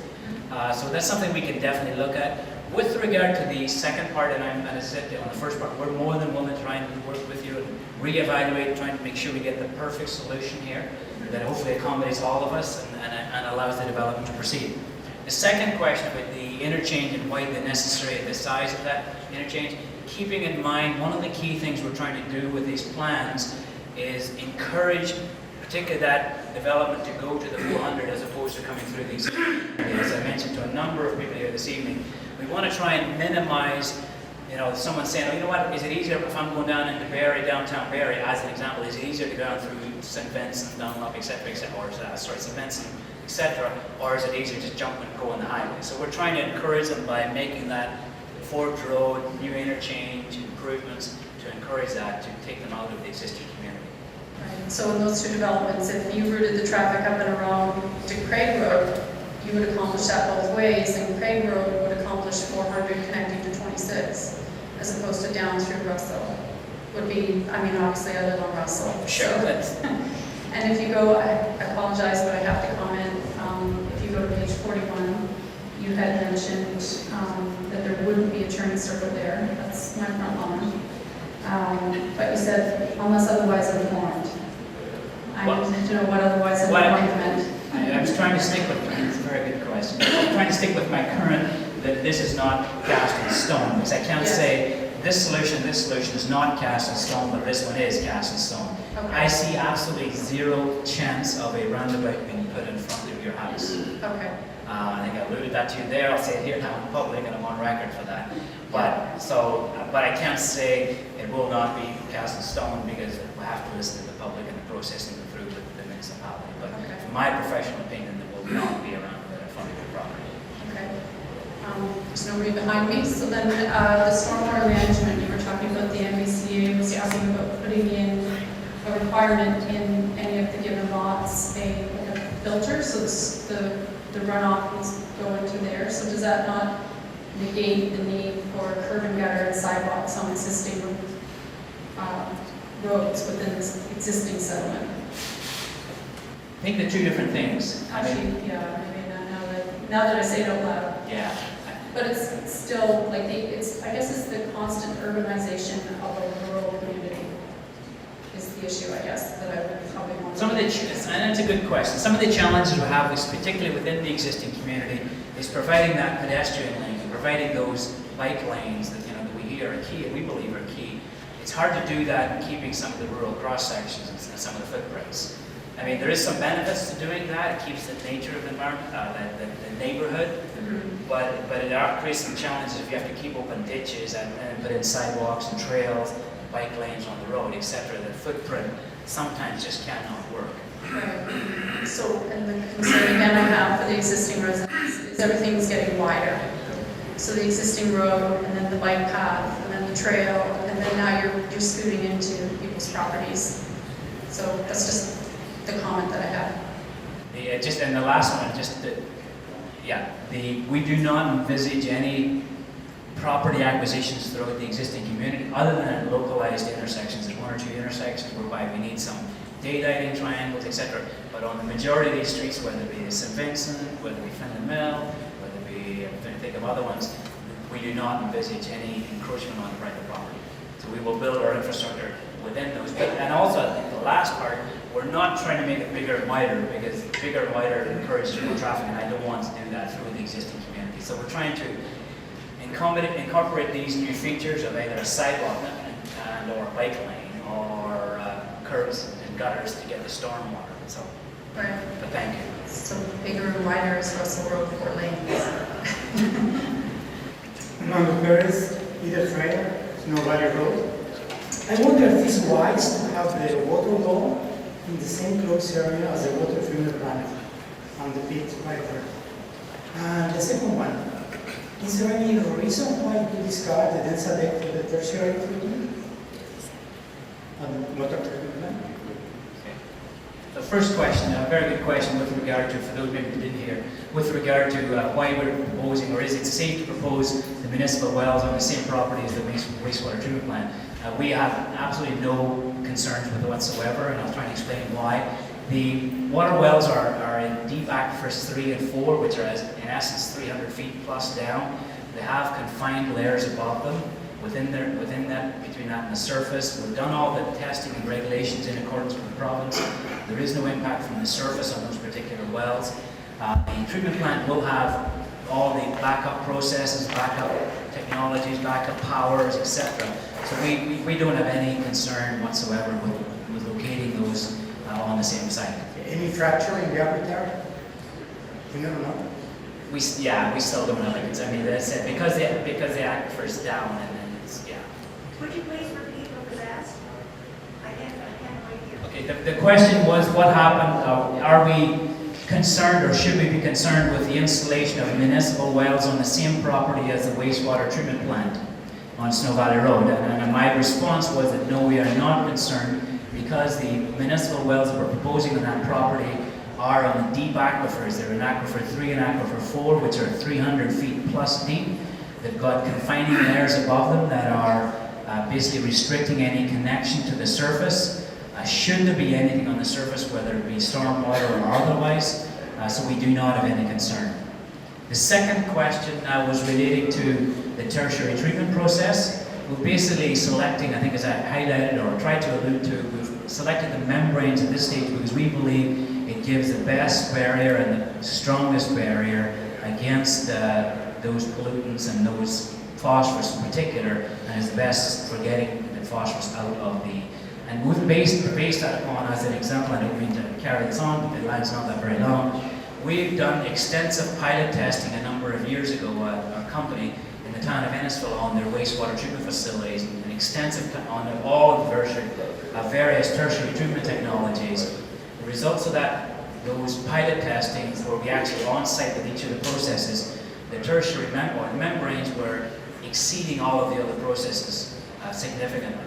So that's something we can definitely look at. With regard to the second part, and as I said on the first part, we're more than willing to try and work with you and reevaluate, trying to make sure we get the perfect solution here that hopefully accommodates all of us and allows the development to proceed. The second question about the interchange and why the necessary, the size of that interchange, keeping in mind one of the key things we're trying to do with these plans is encourage particularly that development to go to the 400 as opposed to coming through these. As I mentioned to a number of people here this evening, we want to try and minimize, someone saying, oh, you know what, is it easier if I'm going down into Barrie, downtown Barrie, as an example, is it easier to go down through St. Vincent, Dunlop, etc., or St. Vincent, etc., or is it easier to just jump and go on the highway? So we're trying to encourage them by making that Forbes Road, new interchange, improvements, to encourage that, to take them out of the existing community. Right. So in those two developments, if you routed the traffic up and around to Craig Road, you would accomplish that both ways, and Craig Road would accomplish 400 connecting to 26, as opposed to down through Russell. Would be, obviously I live on Russell. Sure. So, and if you go, I apologize, but I have to comment, if you go to page 41, you had mentioned that there wouldn't be a turning circle there. That's my front lawn. But you said, unless otherwise informed. I need to know what otherwise informed meant. I was trying to stick with, it's a very good question. I'm trying to stick with my current, that this is not cast in stone, because I can't say this solution is not cast in stone, but this one is cast in stone. Okay. I see absolutely zero chance of a roundabout being put in front of your house. Okay. I think I alluded that to you there. I'll say it here now in public, and I'm on record for that. But I can't say it will not be cast in stone because we'll have to listen to the public and the processing go through with the municipality. But from my professional opinion, there will not be a roundabout in front of your property. Okay. There's nobody behind me. So then the stormwater management, you were talking about the MBCA, was talking about putting in a requirement in any of the given lots, a filter, so the runoff needs to go into there. So does that not negate the need for curb and gutter and sidewalks on existing roads within this existing settlement? I think they're two different things. Actually, yeah, maybe now that I say it out loud. Yeah. But it's still like I guess it's the constant urbanization of a rural community is the issue, I guess, that I would probably want to. And it's a good question. Some of the challenges we have, is particularly within the existing community, is providing that pedestrian lane, and providing those bike lanes that that we hear are key, and we believe are key. It's hard to do that in keeping some of the rural cross sections and some of the footprints. There is some benefits to doing that. It keeps the nature of the environment, the neighborhood. But it creates some challenges if you have to keep open ditches and put in sidewalks and trails, bike lanes on the road, etc. The footprint sometimes just cannot work. Right. So, and the concern again I have for the existing residents is everything's getting wider. So the existing road, and then the bike path, and then the trail, and then now you're scooting into people's properties. So that's just the comment that I have. And the last one, we do not envisage any property acquisitions throughout the existing community, other than at localized intersections. There's one or two intersections whereby we need some daylighting triangles, etc. But on the majority of these streets, whether it be St. Vincent, whether it be Finland Mill, whether it be, I'm trying to think of other ones, we do not envisage any encroachment on private property. So we will build our infrastructure within those. And also, I think the last part, we're not trying to make it bigger and wider, because bigger and wider encourages more traffic, and I don't want to do that through the existing community. So we're trying to incorporate these new features of either a sidewalk or bike lane or curbs and gutters to get the stormwater. So, Right. but thank you. So bigger and wider is Russell Road 4 lanes. On the Paris, either trail, Snow Valley Road. I wonder if it's wise to have the water law in the same close area as the water treatment plant on the pit right there. And the second one, is there any reason why you discard the denser deck for the tertiary treatment on water treatment plant? The first question, a very good question with regard to, for those maybe who didn't hear, with regard to why we're proposing, or is it safe to propose the municipal wells on the same property as the wastewater treatment plant? We have absolutely no concerns with it whatsoever, and I'll try and explain why. The water wells are in deep aquifers 3 and 4, which are in essence 300 feet plus down. They have confined layers above them. Between that and the surface, we've done all the testing and regulations in accordance with the province. There is no impact from the surface on those particular wells. The treatment plant will have all the backup processes, backup technologies, backup powers, etc. So we don't have any concern whatsoever with locating those on the same site. Any fracture in the upper there? You never know. We still don't have a concern. I mean, that's it, because the aquifer's down, and then it's, yeah. Would you please repeat what was asked? I can't quite hear. Okay, the question was, what happened, are we concerned, or should we be concerned with the installation of municipal wells on the same property as the wastewater treatment plant on Snow Valley Road? And my response was that no, we are not concerned, because the municipal wells that we're proposing on that property are on the deep aquifers. They're in aquifer 3 and aquifer 4, which are 300 feet plus deep. They've got confining layers above them that are basically restricting any connection to the surface. Should there be anything on the surface, whether it be stormwater or otherwise, so we do not have any concern. The second question was relating to the tertiary treatment process. We're basically selecting, I think as I highlighted or tried to allude to, we've selected the membranes at this stage because we believe it gives the best barrier and the strongest barrier against those pollutants and those phosphorus in particular, and is the best for getting the phosphorus out of the. And we've based that upon, as an example, I don't mean to carry this on, but the line's not that very long. We've done extensive pilot testing a number of years ago, our company, in the town of Ennisville on their wastewater treatment facilities, and extensive on all of various tertiary treatment technologies. The results of those pilot testings, where we actually on site with each of the processes, the tertiary membranes were exceeding all of the other processes significantly.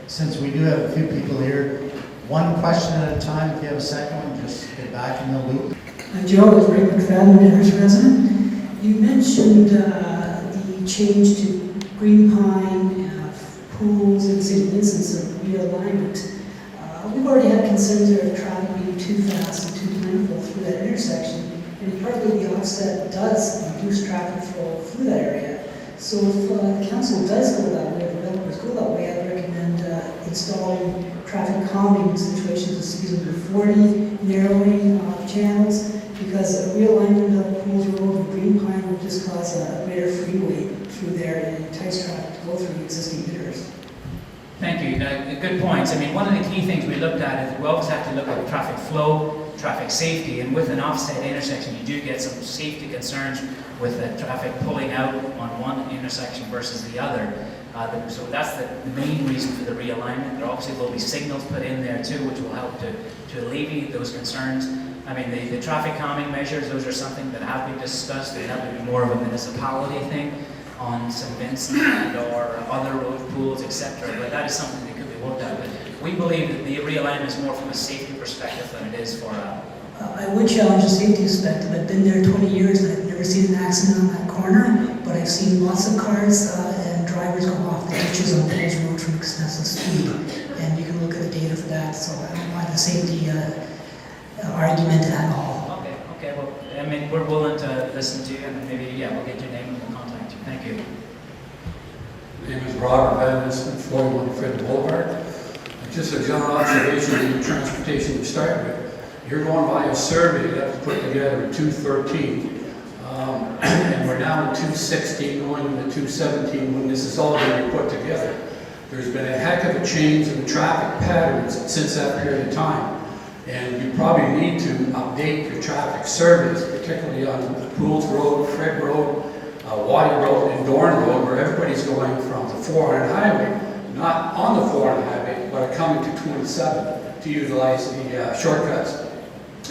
Since we do have a few people here, one question at a time. If you have a second one, just get back in the loop. Joe is Ray McFadden, Midhurst resident. You mentioned the change to green pine, pools, and St. Vincent's of realignment. We've already had concerns there of traffic being too fast and too plentiful through that intersection, and partly the offset does reduce traffic flow through that area. So if the council does go that way, if developers go that way, I'd recommend installing traffic calming situations with speeds under 40, narrowing channels, because a realignment of Pools Road and Green Pine would just cause a greater freeway through there and entice traffic to go through existing bidders. Thank you. Good points. I mean, one of the key things we looked at is we always have to look at traffic flow, traffic safety, and with an offset intersection, you do get some safety concerns with the traffic pulling out on one intersection versus the other. So that's the main reason for the realignment. There obviously will be signals put in there too, which will help to alleviate those concerns. I mean, the traffic calming measures, those are something that have been discussed. They have to be more of a municipality thing on St. Vincent or other road pools, etc. But that is something that could be worked out. But we believe that the realignment is more from a safety perspective than it is for I would challenge the safety perspective. I've been there 20 years and I've never seen an accident on that corner, but I've seen lots of cars and drivers go off the ditches on Pools Road from excessive speed. And you can look at the data for that, so I don't mind the safety argument at all. Okay, well, I mean, we're willing to listen to you, and maybe, we'll get your name and we'll contact you. Thank you. My name is Robert Van 41 Fred Boulevard. Just a general observation in transportation to start with. You're going by a survey that was put together in 2013, and we're now in 2016, going into 2017 when this is all going to be put together. There's been a heck of a change in the traffic patterns since that period of time. And you probably need to update your traffic surveys, particularly on Pools Road, Fred Road, Waddy Road, and Dorn Road, where everybody's going from the 400 highway, not on the 400 highway, but are coming to 27 to utilize the shortcuts.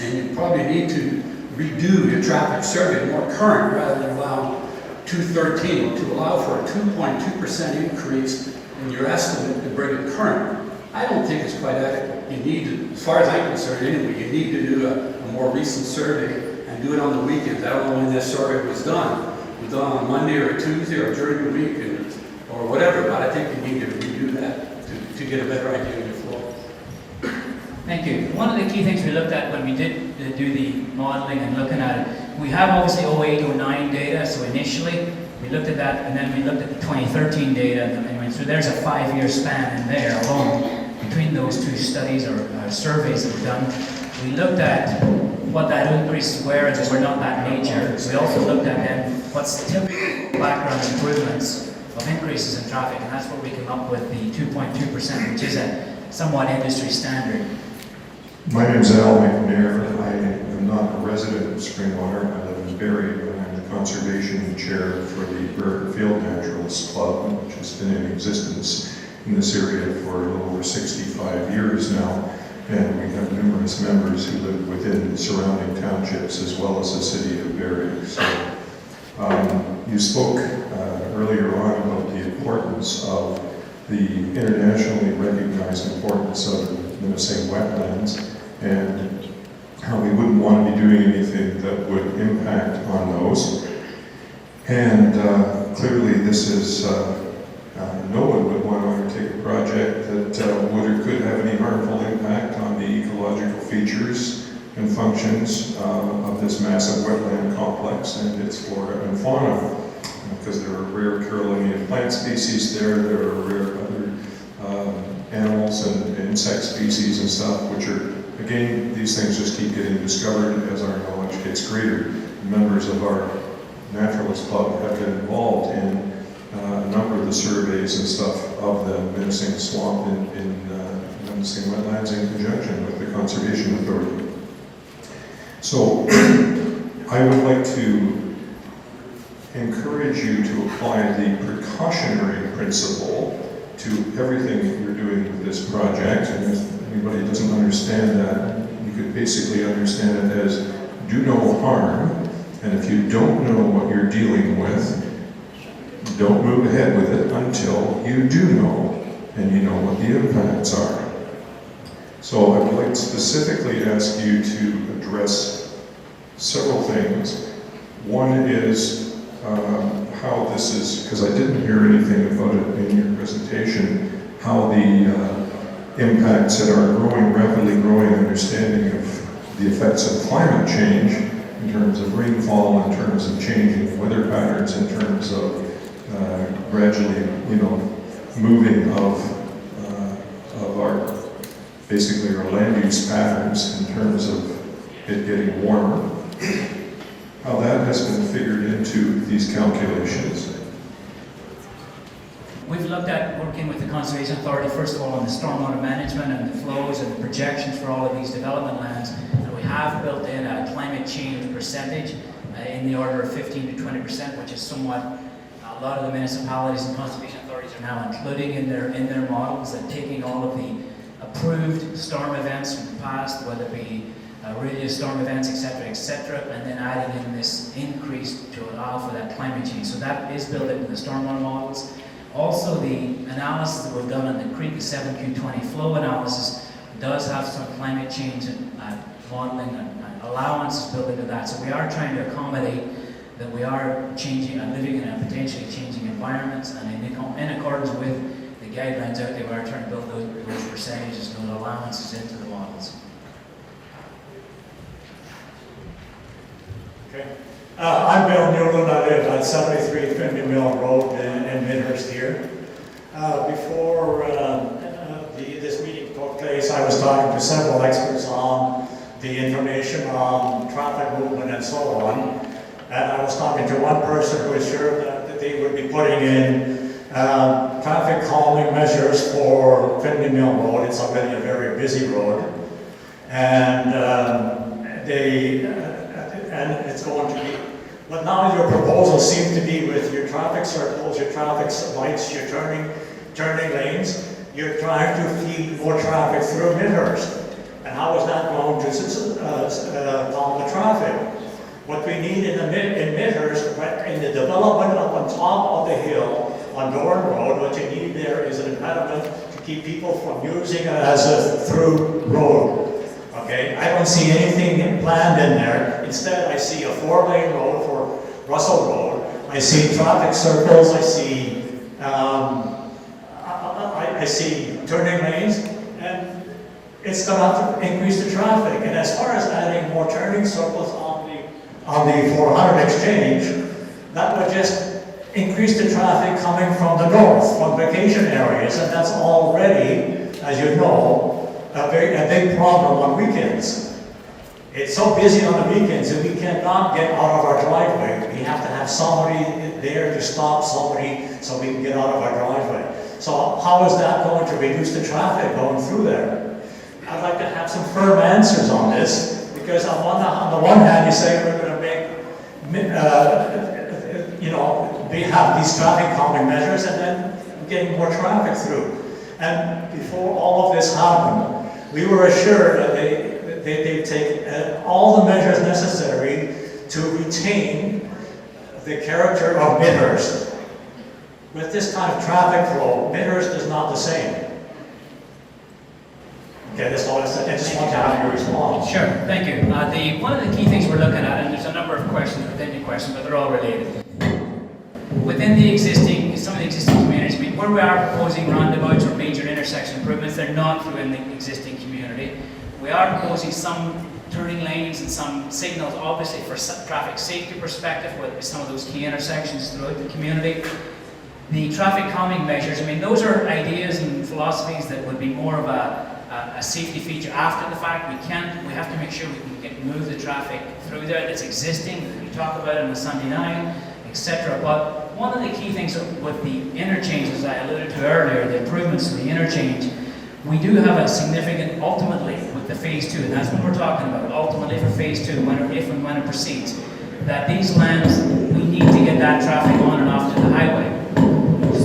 And you probably need to redo your traffic survey more current rather than allow 213 to allow for a 2.2% increase in your estimate to bring it current. I don't think it's quite adequate. You need to, as far as I'm concerned anyway, you need to do a more recent survey and do it on the weekends. I don't know when this survey was done. It was done on Monday or Tuesday or during the week or whatever, but I think you need to redo that. get a better idea of your flow. Thank you. One of the key things we looked at when we did do the modeling and looking at it, we have obviously 08, 09 data, so initially we looked at that, and then we looked at the 2013 data, and so there's a 5-year span in there alone between those two studies or surveys that were done. We looked at what that increases were, and they were not that major. We also looked at then what's the typical background improvements of increases in traffic, and that's where we came up with the 2.2%, which is a somewhat industry standard. My name is Al McNair. I am not a resident of Springwater. I live in Barrie, but I'm the conservation chair for the Burton Field Naturalists Club, which has been in existence in this area for a little over 65 years now. And we have numerous members who live within surrounding townships as well as the city of Barrie. So, you spoke earlier on about the importance of the internationally recognized importance of the Minnesota wetlands and how we wouldn't want to be doing anything that would impact on those. And clearly this is, no one would want to undertake a project that would or could have any harmful impact on the ecological features and functions of this massive wetland complex and its flora and fauna. Because there are rare Carolinian plant species there are rare other animals and insect species and stuff, which are, again, these things just keep getting discovered as our knowledge gets greater. Members of our Naturalist Club have been involved in a number of the surveys and stuff of the menacing swamp in menacing wetlands in conjunction with the Conservation Authority. So I would like to encourage you to apply the precautionary principle to everything that you're doing with this project. And if anybody doesn't understand that, you could basically understand it as do no harm, and if you don't know what you're dealing with, don't move ahead with it until you do know, and you know what the impacts are. So I would like to specifically ask you to address several things. One is how this is, because I didn't hear anything about it in your presentation, how the impacts that our rapidly growing understanding of the effects of climate change in terms of rainfall, in terms of changing weather patterns, in terms of gradually, moving of our, basically our land use patterns in terms of it getting warmer, how that has been figured into these calculations. We've looked at working with the Conservation Authority, first of all, on the stormwater management and the flows and the projections for all of these development lands. And we have built in a climate change percentage in the order of 15 to 20%, which is somewhat, a lot of the municipalities and conservation authorities are now including in their models and taking all of the approved storm events from the past, whether it be radius storm events, etc., and then adding in this increase to allow for that climate change. So that is built into the stormwater models. Also, the analysis that we've done on the Creek 7Q20 flow analysis does have some climate change modeling and allowances built into that. So we are trying to accommodate that we are changing and living in a potentially changing environment, and in accordance with the guidelines out there, we are trying to build those percentages and those allowances into the models. Okay. I'm Bill Newland. I live at 73 Finley Mill Road in Midhurst here. Before this meeting took place, I was talking to several experts on the information on traffic movement and so on. And I was talking to one person who assured that they would be putting in traffic calming measures for Finley Mill Road. It's already a very busy road. And and it's going to be, but now your proposals seem to be with your traffic circles, your traffic lights, your turning lanes, you're trying to feed more traffic through Midhurst. And how is that going to calm the traffic? What we need in Midhurst, in the development up on top of the hill on Doran Road, what you need there is an impediment to keep people from using it as a through road. Okay, I don't see anything planned in there. Instead, I see a 4-lane road for Russell Road. I see traffic circles. I see turning lanes, and it's going to have to increase the traffic. And as far as adding more turning circles on the 400 exchange, that would just increase the traffic coming from the north, from vacation areas, and that's already, as you know, a big problem on weekends. It's so busy on the weekends that we cannot get out of our driveway. We have to have somebody there to stop somebody so we can get out of our driveway. So how is that going to reduce the traffic going through there? I'd like to have some firm answers on this, because on the one hand you say we're going to we have these traffic calming measures and then getting more traffic through. And before all of this happened, we were assured that they take all the measures necessary to retain the character of Midhurst. With this kind of traffic flow, Midhurst is not the same. Okay, that's all I said. I just want to have your response. Sure, thank you. One of the key things we're looking at, and there's a number of questions within your question, but they're all related. Within some of the existing communities, where we are proposing roundabouts or major intersection improvements, they're not within the existing community. We are proposing some turning lanes and some signals, obviously for traffic safety perspective, with some of those key intersections throughout the community. The traffic calming measures, those are ideas and philosophies that would be more of a safety feature after the fact. We have to make sure we can move the traffic through there that's existing. We talk about it on the Sunday night, etc. But one of the key things with the interchanges I alluded to earlier, the improvements to the interchange, we do have a significant, ultimately, with the phase 2, and that's what we're talking about, ultimately for phase 2, if and when it proceeds, that these lands, we need to get that traffic on and off to the highway.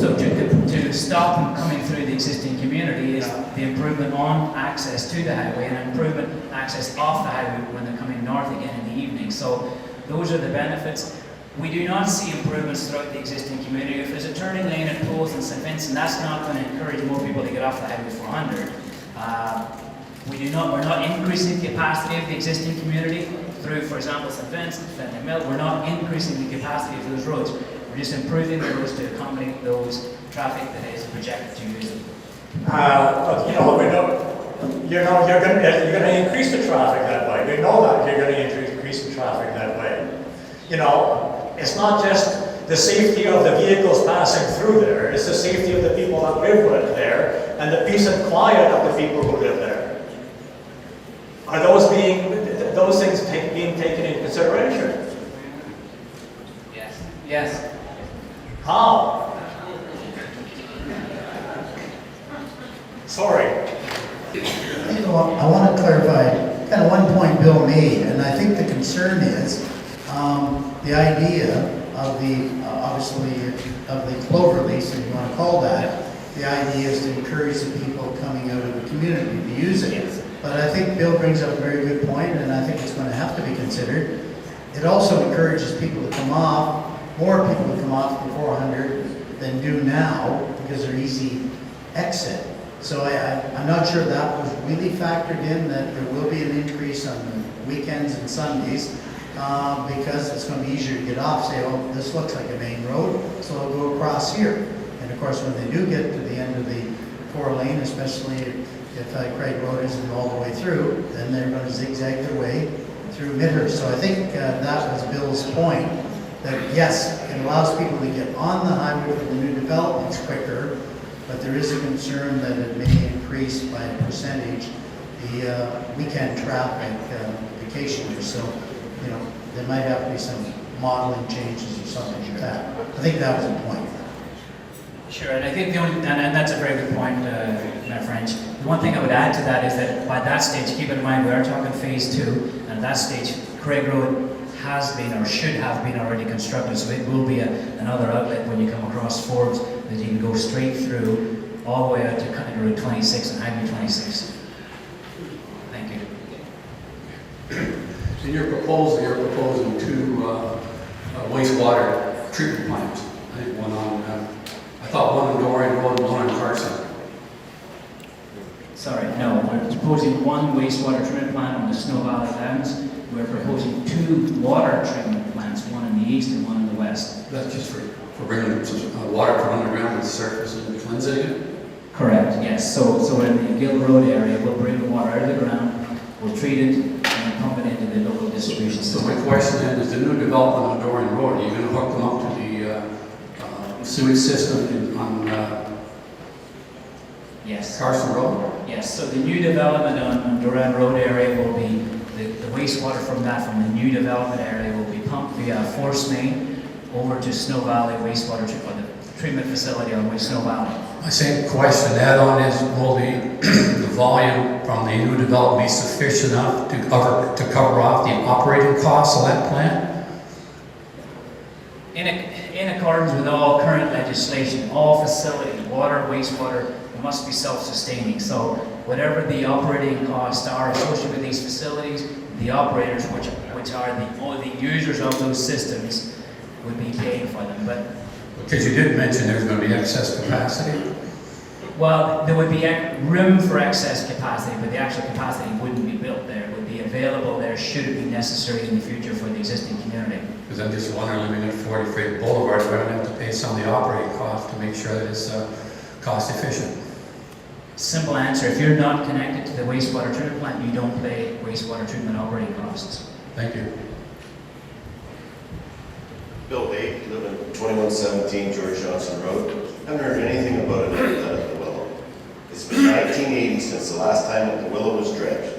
So to stop them coming through the existing community is the improvement on access to the highway and improvement access off the highway when they're coming north again in the evening. So those are the benefits. We do not see improvements throughout the existing community. If there's a turning lane at Pools and St. Vincent, that's not going to encourage more people to get off the Highway 400. We're not increasing the capacity of the existing community through, for example, St. Vincent, Fenton Mill. We're not increasing the capacity of those roads. We're just improving the roads to accommodate those traffic that is projected to use them. You're going to increase the traffic that way. We know that you're going to increase the traffic that way. It's not just the safety of the vehicles passing through there, it's the safety of the people that live there and the peace and quiet of the people who live there. Are those things being taken into consideration? Yes. Yes. How? Sorry. I want to clarify kind of one point Bill made, and I think the concern is the idea of obviously of the clover lease, if you want to call that, the idea is to encourage the people coming out of the community to use it. But I think Bill brings up a very good point, and I think it's going to have to be considered. It also encourages people to come off, more people to come off the 400 than do now, because they're easy exit. So I'm not sure that was really factored in, that there will be an increase on the weekends and Sundays, because it's going to be easier to get off, say, oh, this looks like a main road, so I'll go across here. And of course, when they do get to the end of the 4-lane, especially if Craig Road isn't all the way through, then they're going to zigzag their way through Midhurst. So I think that was Bill's point, that yes, it allows people to get on the highway for the new developments quicker, but there is a concern that it may increase by a percentage the weekend traffic vacationers. So, there might have to be some modeling changes or something like that. I think that was the point. Sure, and I think and that's a very good point, Mayor French. The one thing I would add to that is that by that stage, keep in mind we are talking phase 2, and at that stage, Craig Road has been or should have been already constructed, so it will be another outlet when you come across Forbes that you can go straight through all the way out to County Road 26 and Highway 26. Thank you. In your proposal, you're proposing 2 wastewater treatment plants. I think one on, I thought one on Dorian Road and one on Carson. Sorry, no, we're proposing 1 wastewater treatment plant on the Snow Valley Downs. We're proposing 2 water treatment plants, one in the east and one in the west. That's just for bringing water from underground to the surface and cleansing it? Correct, yes. So in the Gill Road area, we'll bring the water out of the ground, we'll treat it, and then pump it into the local distribution So system. my question then is the new development on Dorian Road, are you going to hook them up to the sewage system on Yes. Carson Road? Yes, so the new development on Duran Road area will be, the wastewater from the new development area will be pumped via force main over to Snow Valley wastewater or the treatment facility on Snow Valley. My same question, add on is, will the volume from the new development be sufficient enough to cover off the operating costs of that plant? In accordance with all current legislation, all facilities, water, wastewater, must be self-sustaining. So whatever the operating costs are associated with these facilities, the operators, which are the users of those systems, would be paying for them. But Because you did mention there's going to be excess capacity. well, there would be room for excess capacity, but the actual capacity wouldn't be built there. It would be available there should it be necessary in the future for the existing community. Because I'm just wondering, living at 40 Freight Boulevard, we're going to have to pay some of the operating costs to make sure that it's cost efficient. Simple answer, if you're not connected to the wastewater treatment plant, you don't pay wastewater treatment operating costs. Thank you. Bill Bate, live in 2117 George Johnson Road. Haven't heard anything about it at the Willow. It's been 1980 since the last time that the Willow was dredged.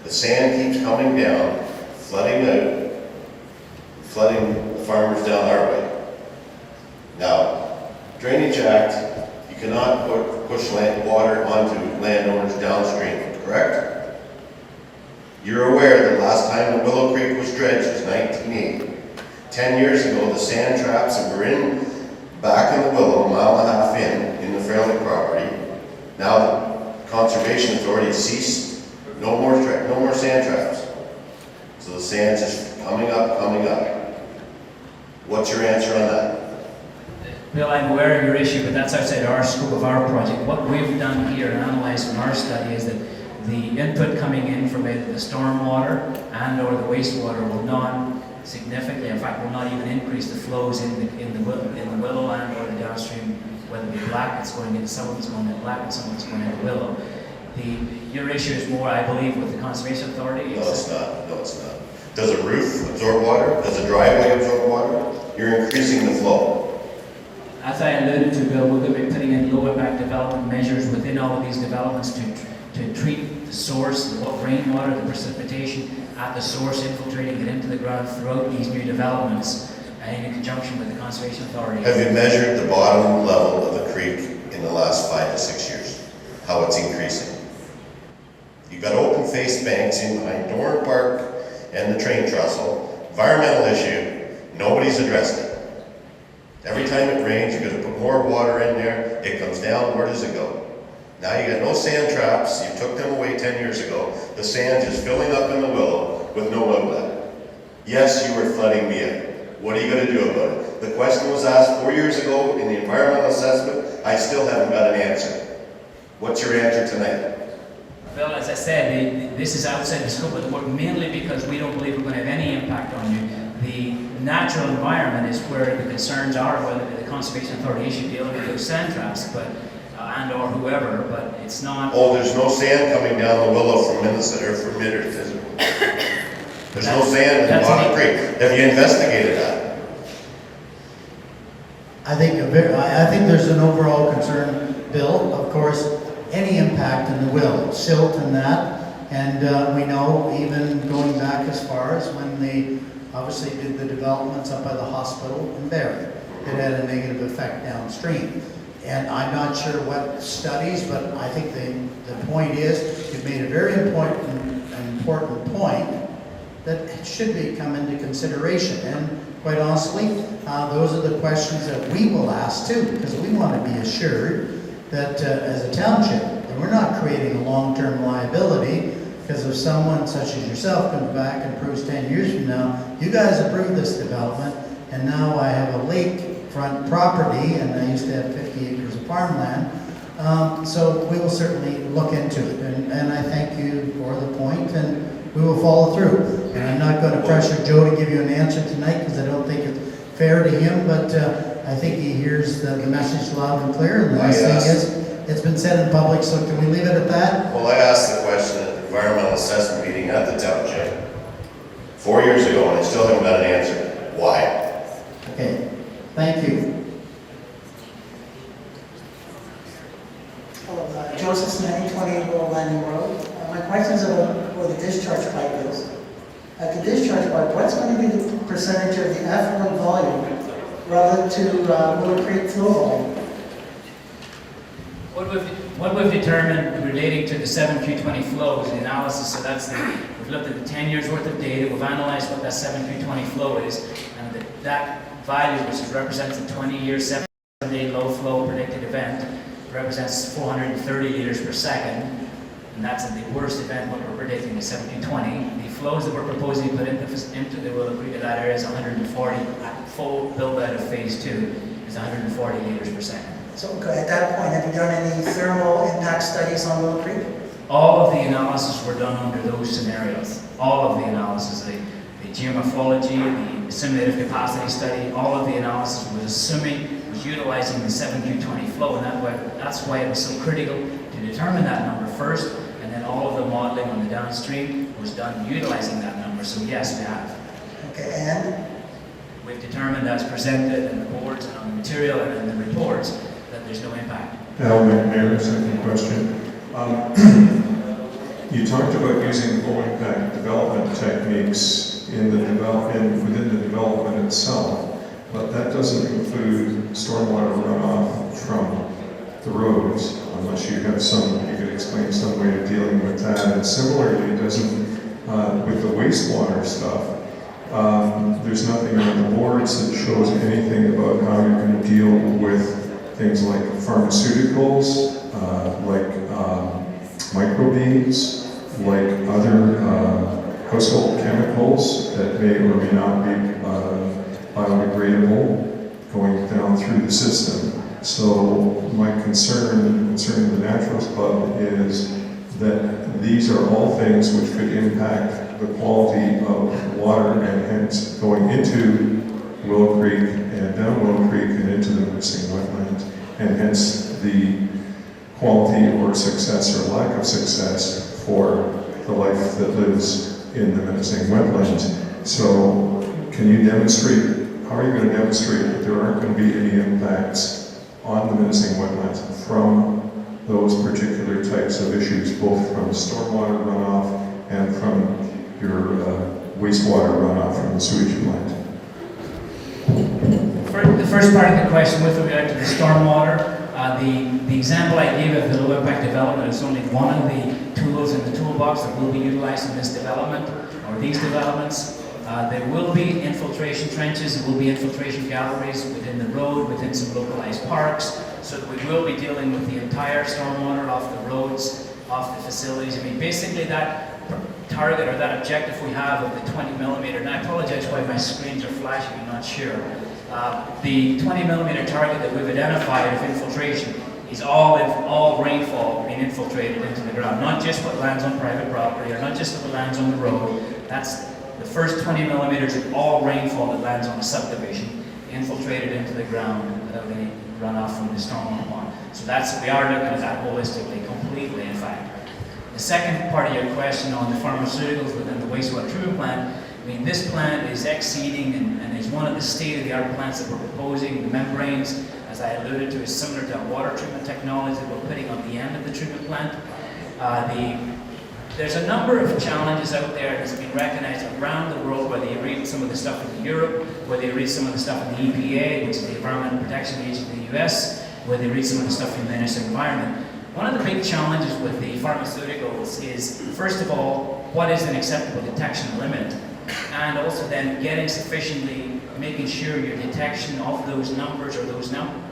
The sand keeps coming down, flooding the farmers down our way. Now, Drainage Act, you cannot push water onto landowners downstream, correct? You're aware that last time the Willow Creek was dredged was 1980. 10 years ago, the sand traps that were back in the Willow, a mile and a half in the Fairley property, now the Conservation Authority ceased, no more sand traps. So the sand's just coming up. What's your answer on that? Bill, I'm aware of your issue, but that's outside our scope of our project. What we've done here and analyzed from our study is that the input coming in from either the stormwater and or the wastewater will not significantly, in fact, will not even increase the flows in the Willow and or the downstream, whether it be black, it's going into some of it's going into black and some of it's going into Willow. Your issue is more, I believe, with the Conservation Authority. No, it's not. Does a roof absorb water? Does a driveway absorb water? You're increasing the flow. As I alluded to, Bill, we're going to be putting in low impact development measures within all of these developments to treat the source, the rainwater, the precipitation at the source, infiltrating it into the ground throughout these new developments in conjunction with the Conservation Authority. Have you measured the bottom level of the creek in the last 5 to 6 years? How it's increasing? You've got open face banks in behind Dorn Park and the train trestle. Environmental issue, nobody's addressed it. Every time it rains, you're going to put more water in there, it comes down, where does it go? Now you got no sand traps, you took them away 10 years ago, the sand is filling up in the Willow with no outlet. Yes, you were flooding me in. What are you going to do about it? The question was asked 4 years ago in the environmental assessment, I still haven't got an answer. What's your answer tonight? Well, as I said, this is outside the scope of the work, mainly because we don't believe we're going to have any impact on you. The natural environment is where the concerns are, whether the Conservation Authority should deal with those sand traps, but and or whoever, but it's not. Oh, there's no sand coming down the Willow from Minnesota or from Midhurst, is it? There's no sand in the bottom creek. Have you investigated that? I think there's an overall concern, Bill, of course, any impact in the Willow, silt and that, and we know even going back as far as when they obviously did the developments up by the hospital in Barrie, it had a negative effect downstream. And I'm not sure what studies, but I think the point is, you've made a very important point that it should be come into consideration. And quite honestly, those are the questions that we will ask too, because we want to be assured that as a township, that we're not creating a long-term liability, because if someone such as yourself comes back and proves 10 years from now, you guys approved this development, and now I have a lakefront property, and I used to have 50 acres of farmland, so we will certainly look into it. And I thank you for the point, and we will follow through. And I'm not going to pressure Joe to give you an answer tonight, because I don't think it's fair to him, but I think he hears the message loud and clear, and the nice thing is, it's been said in public, so can we leave it at that? Well, I asked the question at the environmental assessment meeting at the township 4 years ago, and I still haven't got an answer. Why? Okay, thank you. Hello, Joseph Smitty, 28 Royal Landing Road. My question is about where the discharge pipe is. At the discharge pipe, what's going to be the percentage of the effluent volume relative to Willow Creek flow volume? What we've determined relating to the 7Q20 flow is the analysis, so we've looked at the 10 years worth of data, we've analyzed what that 7Q20 flow is, and that value, which represents a 20-year, 7-day low flow predicted event, represents 430 liters per second, and that's in the worst event what we're predicting is 7Q20. The flows that we're proposing to put into the Willow Creek of that area is 140, at full build out of phase 2 is 140 liters per second. So at that point, have you done any thermal impact studies on Willow Creek? All of the analysis were done under those scenarios. All of the analysis, the geomorphology, the assimilative capacity study, all of the analysis was utilizing the 7Q20 flow, and that's why it was so critical to determine that number first, and then all of the modeling on the downstream was done utilizing that number. So yes, we have. Okay, and? We've determined as presented in the boards and on the material and in the reports that there's no impact. Al McNair, second question. You talked about using low impact development techniques within the development itself, but that doesn't include stormwater runoff from the roads, unless you could explain some way of dealing with that. And similarly, it doesn't, with the wastewater stuff, there's nothing on the boards that shows anything about how you're going to deal with things like pharmaceuticals, like microbeads, like other household chemicals that may or may not be biodegradable going down through the system. So my concern concerning the Naturals Club is that these are all things which could impact the quality of water and hence going into Willow Creek and down Willow Creek and into the missing wetlands, and hence the quality or success or lack of success for the life that lives in the menacing wetlands. So can you demonstrate, how are you going to demonstrate that there aren't going to be any impacts on the menacing wetlands from those particular types of issues, both from stormwater runoff and from your wastewater runoff from the sewage plant? The first part of the question with regard to the stormwater, the example I gave of the low impact development is only one of the tools in the toolbox that will be utilized in this development or these developments. There will be infiltration trenches, there will be infiltration galleries within the road, within some localized parks, so that we will be dealing with the entire stormwater off the roads, off the facilities. I mean, basically that target or that objective we have of the 20 millimeter, and I apologize why my screens are flashing, I'm not sure. The 20 millimeter target that we've identified of infiltration is all rainfall being infiltrated into the ground, not just what lands on private property or not just what lands on the road. That's the first 20 millimeters of all rainfall that lands on a subdivision infiltrated into the ground without any runoff from the stormwater pond. So we are looking at that holistically, completely, in fact. The second part of your question on the pharmaceuticals within the wastewater treatment plant, I mean, this plant is exceeding and is one of the state-of-the-art plants that we're proposing. The membranes, as I alluded to, is similar to a water treatment technology that we're putting on the end of the treatment plant. There's a number of challenges out there that's been recognized around the world, whether you read some of the stuff in Europe, whether you read some of the stuff in the EPA, which is the Environmental Protection Agency in the US, whether you read some of the stuff in the Ministry of Environment. One of the big challenges with the pharmaceuticals is, first of all, what is an acceptable detection limit? And also then making sure your detection of those numbers or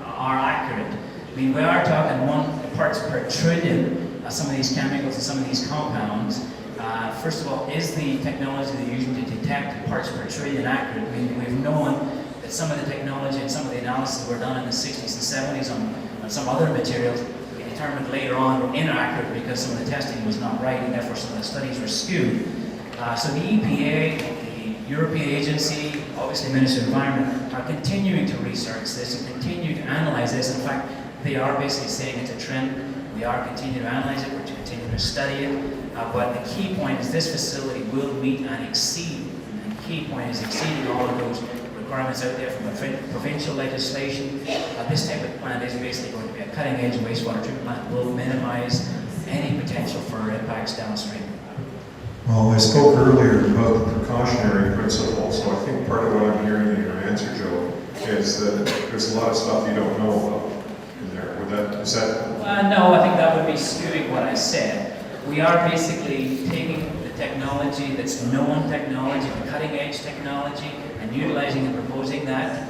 are accurate. I mean, we are talking 1 parts per trillion of some of these chemicals and some of these compounds. First of all, is the technology that you're using to detect parts per trillion accurate? I mean, we've known that some of the technology and some of the analysis were done in the 60s and 70s on some other materials. We determined later on were inaccurate because some of the testing was not right and therefore some of the studies were skewed. So the EPA, the European agency, obviously the Ministry of Environment, are continuing to research this and continue to analyze this. In fact, They are basically saying it's a trend. We are continuing to analyze it, we're continuing to study it. But the key point is this facility will meet and exceed, and the key point is exceeding all of those requirements out there from provincial legislation. This type of plant is basically going to be a cutting-edge wastewater treatment plant. Will minimize any potential for impacts downstream. Well, I spoke earlier about the precautionary principle, so I think part of what I'm hearing in your answer, Joe, is that there's a lot of stuff you don't know about in there. Is that? No, I think that would be skewing what I said. We are basically taking the technology that's known technology, the cutting-edge technology, and utilizing and proposing that.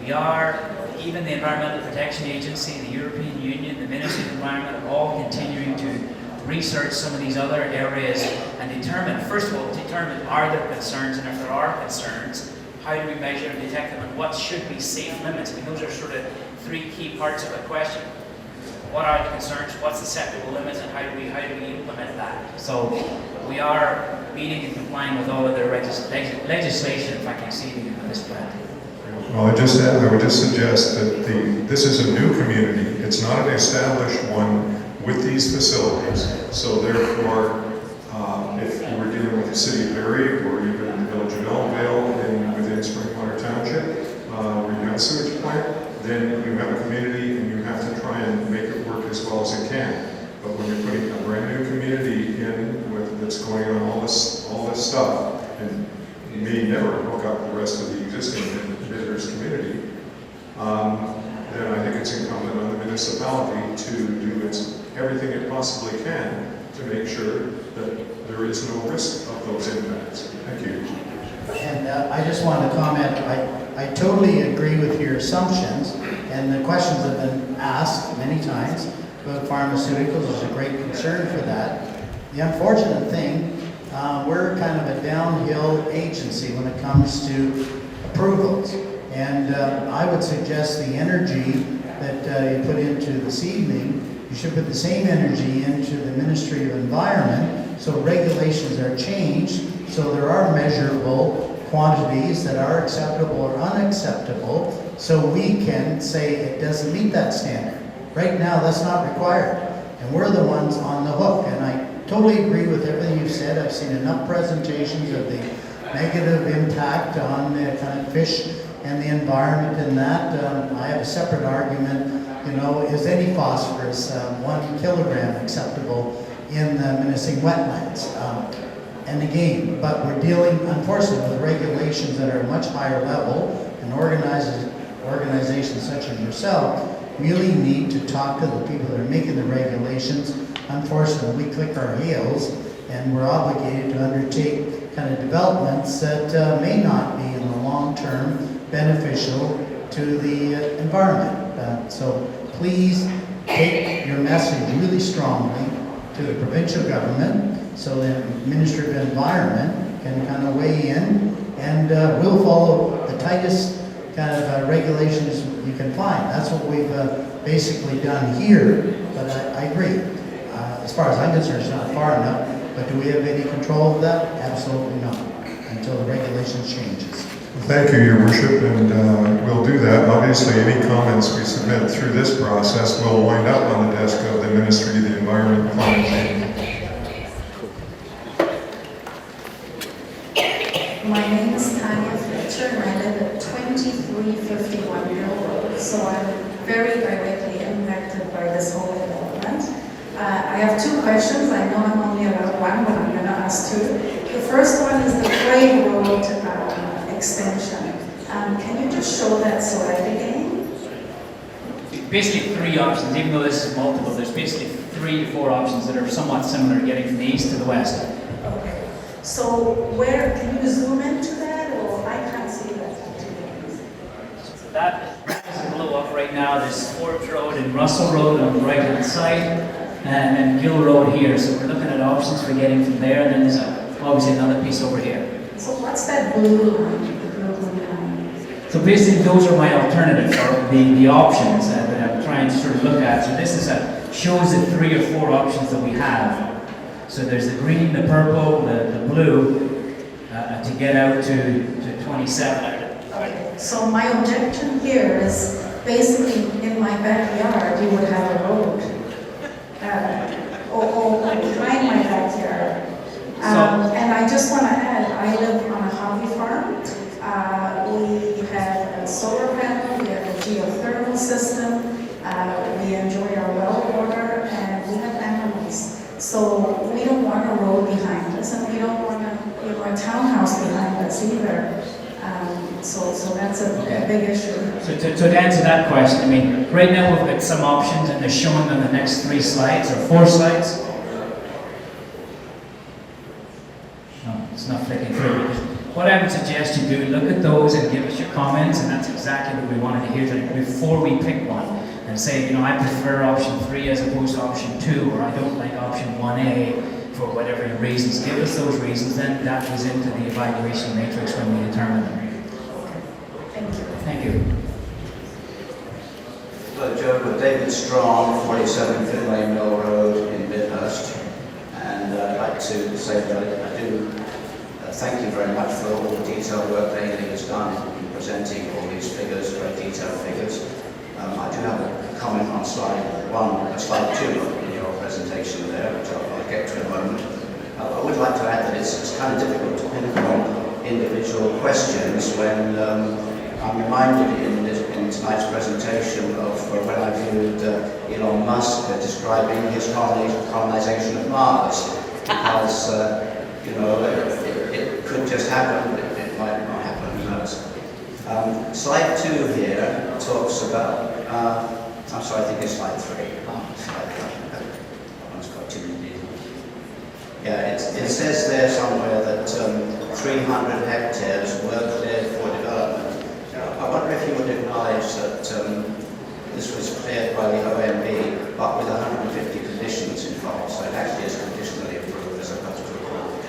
We are, even the Environmental Protection Agency, the European Union, the Ministry of Environment, are all continuing to research some of these other areas and determine, first of all, are there concerns, and if there are concerns, how do we measure and detect them, and what should be safe limits? I mean, those are sort of three key parts of the question. What are the concerns, what's the acceptable limits, and how do we implement that? So we are meeting and complying with all of the legislation, in fact, exceeding it on this plan. Well, I would just suggest that this is a new community. It's not an established one with these facilities. So therefore, if you were dealing with the city of Barrie or even the village of Elmvale within Springwater Township, where you have a sewage plant, then you have a community and you have to try and make it work as well as it can. But when you're putting a brand new community in that's going on all this stuff, and you may never hook up the rest of the existing Midhurst community, then I think it's incumbent on the municipality to do everything it possibly can to make sure that there is no risk of those impacts. Thank you. And I just want to comment, I totally agree with your assumptions, and the questions have been asked many times about pharmaceuticals. There's a great concern for that. The unfortunate thing, we're kind of a downhill agency when it comes to approvals. And I would suggest the energy that you put into this evening, you should put the same energy into the Ministry of Environment, so regulations are changed, so there are measurable quantities that are acceptable or unacceptable, so we can say it doesn't meet that standard. Right now, that's not required, and we're the ones on the hook. And I totally agree with everything you've said. I've seen enough presentations of the negative impact on the kind of fish and the environment and that. I have a separate argument, is any phosphorus 1 kilogram acceptable in the menacing wetlands? And again, but we're dealing, unfortunately, with regulations that are a much higher level, and organizations such as yourself really need to talk to the people that are making the regulations. Unfortunately, we click our heels, and we're obligated to undertake kind of developments that may not be in the long term beneficial to the environment. So please take your message really strongly to the provincial government, so the Ministry of Environment can kind of weigh in, and we'll follow the tightest kind of regulations you can find. That's what we've basically done here, but I agree. As far as I'm concerned, it's not far enough, but do we have any control of that? Absolutely not, until the regulations changes. Thank you, Your Worship, and we'll do that. Obviously, any comments we submit through this process will wind up on the desk of the Ministry of the Environment and Climate Change. My name is Tanya Fletcher, and I live at 2351 Mill Road, so I'm very directly impacted by this whole development. I have two questions. I know I'm only allowed one, but I'm going to ask two. The first one is the Grade Road extension. Can you just show that slide again? Basically 3 options, even though this is multiple, there's basically 3 to 4 options that are somewhat similar, getting from the east to the west. Okay. So where, can you zoom into that, or I can't see that? So that is a blow up right now. There's Forbes Road and Russell Road on the right hand side, and Gill Road here. So we're looking at options for getting from there, and then there's obviously another piece over here. So what's that blue line? The blue line? So basically those are my alternatives, or the options that I'm trying to sort of look at. So this is shows the 3 or 4 options that we have. So there's the green, the purple, the blue, to get out to 27. Okay, so my objection here is basically in my backyard, you would have a road. Or behind my backyard. And I just want to add, I live on a hobby farm. We have a solar panel, we have a geothermal system, we enjoy our well water, and we have animals. So we don't want a road behind us, and we don't want a townhouse behind us either. So that's a big issue. So to answer that question, I mean, right now we've got some options and they're showing on the next 3 slides or 4 slides. No, it's not flicking through. What I would suggest you do, look at those and give us your comments, and that's exactly what we wanted to hear today before we pick one. And say, you know, I prefer option 3 as opposed to option 2, or I don't like option 1A for whatever your reasons. Give us those reasons, then that goes into the evaluation matrix when we determine them. Thank you. Thank you. Hello, Joe. David Strong, 47 Finlay Mill Road in Midhurst. And I'd like to say that I do thank you very much for all the detailed work that Aileen has done in presenting all these figures, very detailed figures. I do have a comment on slide 2 in your presentation there, which I'll get to in a moment. I would like to add that it's kind of difficult to pinpoint individual questions when I'm reminded in tonight's presentation of when I viewed Elon Musk describing his colonization of Mars, because you know, it could just happen, it might not happen, who knows. Slide 2 here talks about, I'm sorry, I think it's slide 3. That one's got too many details. Yeah, it says there somewhere that 300 hectares were cleared for development. I wonder if you would acknowledge that this was cleared by the OMB, but with 150 conditions involved, so it actually is conditionally approved as opposed to approved.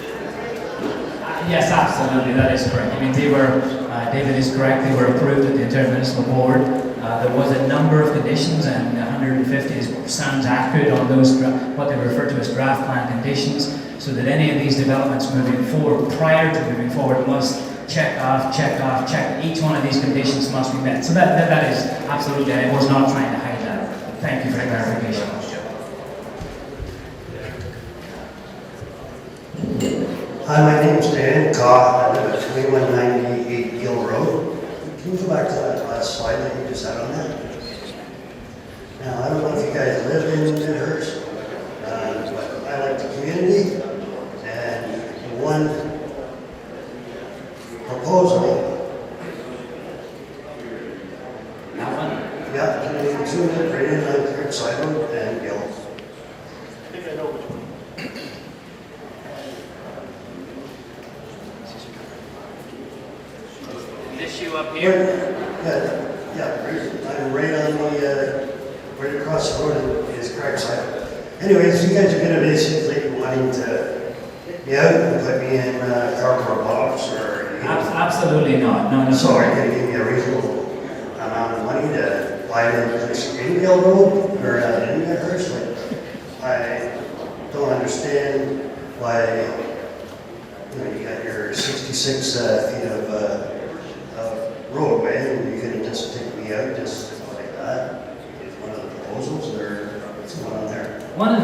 Yes, absolutely, that is correct. I mean, they were, David is correct, they were approved at the intermunicipal board. There was a number of conditions, and 150 sounds accurate on those, what they refer to as draft plan conditions, so that any of these developments moving forward, prior to moving forward, must check off, each one of these conditions must be met. So that is absolutely, I was not trying to hide that. Thank you for the clarification. Hi, my name's Dan Koch. I live at 2198 Gill Road. Can you go back to that last slide that you just had on that? Now, I don't know if you guys live in Midhurst, but I like the community, and the one proposal. That one? Yeah, can you zoom in right in on Creekside Road and Gill? I think I know which one. Issue up here? I'm right on the, right across the road is Creekside. Anyways, you guys are gonna basically wanting to get me out and put me in a cardboard box or? Absolutely not. No. So are you gonna give me a reasonable amount of money to buy it in this Greenville Road or in Midhurst? Like, I don't understand why, you know, you got your 66 feet of roadway and you're gonna just take me out just like that? Is one of the proposals or what's going on there? One of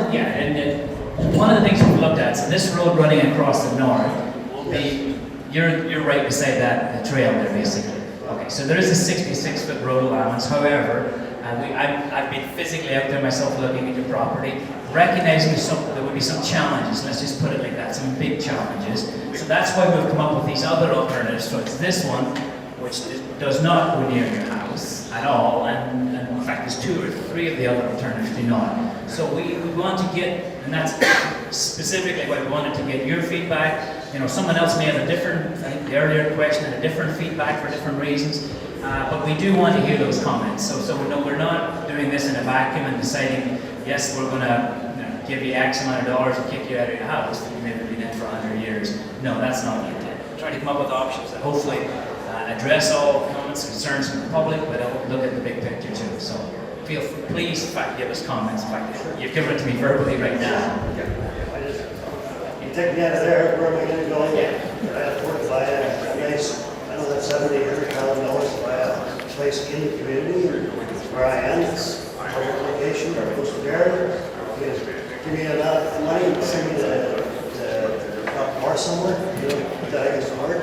the things we've looked at, so this road running across the north will be, you're right to say that, the trail there basically. Okay, so there is a 66-foot road allowance, however, I've been physically out there myself looking at your property, recognizing there would be some challenges, let's just put it like that, some big challenges. So that's why we've come up with these other alternatives. So it's this one, which does not go near your house at all, and in fact there's 2 or 3 of the other alternatives do not. So we want to get, and that's specifically why we wanted to get your feedback. You know, someone else may have a different, I think the earlier question had a different feedback for different reasons, but we do want to hear those comments. So no, we're not doing this in a vacuum and deciding, yes, we're going to give you X amount of dollars and kick you out of your house that you've never been in for 100 years. No, that's not the intent. We're trying to come up with options that hopefully address all comments, concerns from the public, but look at the big picture too. So please, in fact, give us comments. In fact, you've given it to me verbally right now. You take me out of there, where am I gonna go? I have to work to buy a nice, I don't know, $70,000 to buy a place in the community, or where I am, it's a public location, or close to there. Give me enough money to send me to up north somewhere, that I can start,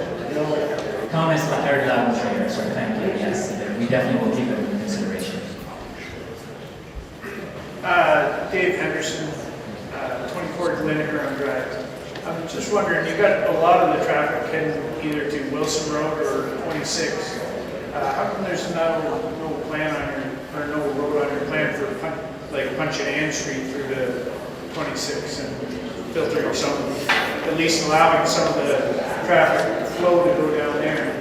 Comments on the third level there, so thank you. Yes, we definitely will keep it in consideration. Dave Henderson, 24 Glencairn Drive. I'm just wondering, you got a lot of the traffic heading either to Wilson Road or 26. How come there's no plan on your, or no road on your plan for punching Ann Street through to 26 and filtering some, at least allowing some of the traffic flow to go down there?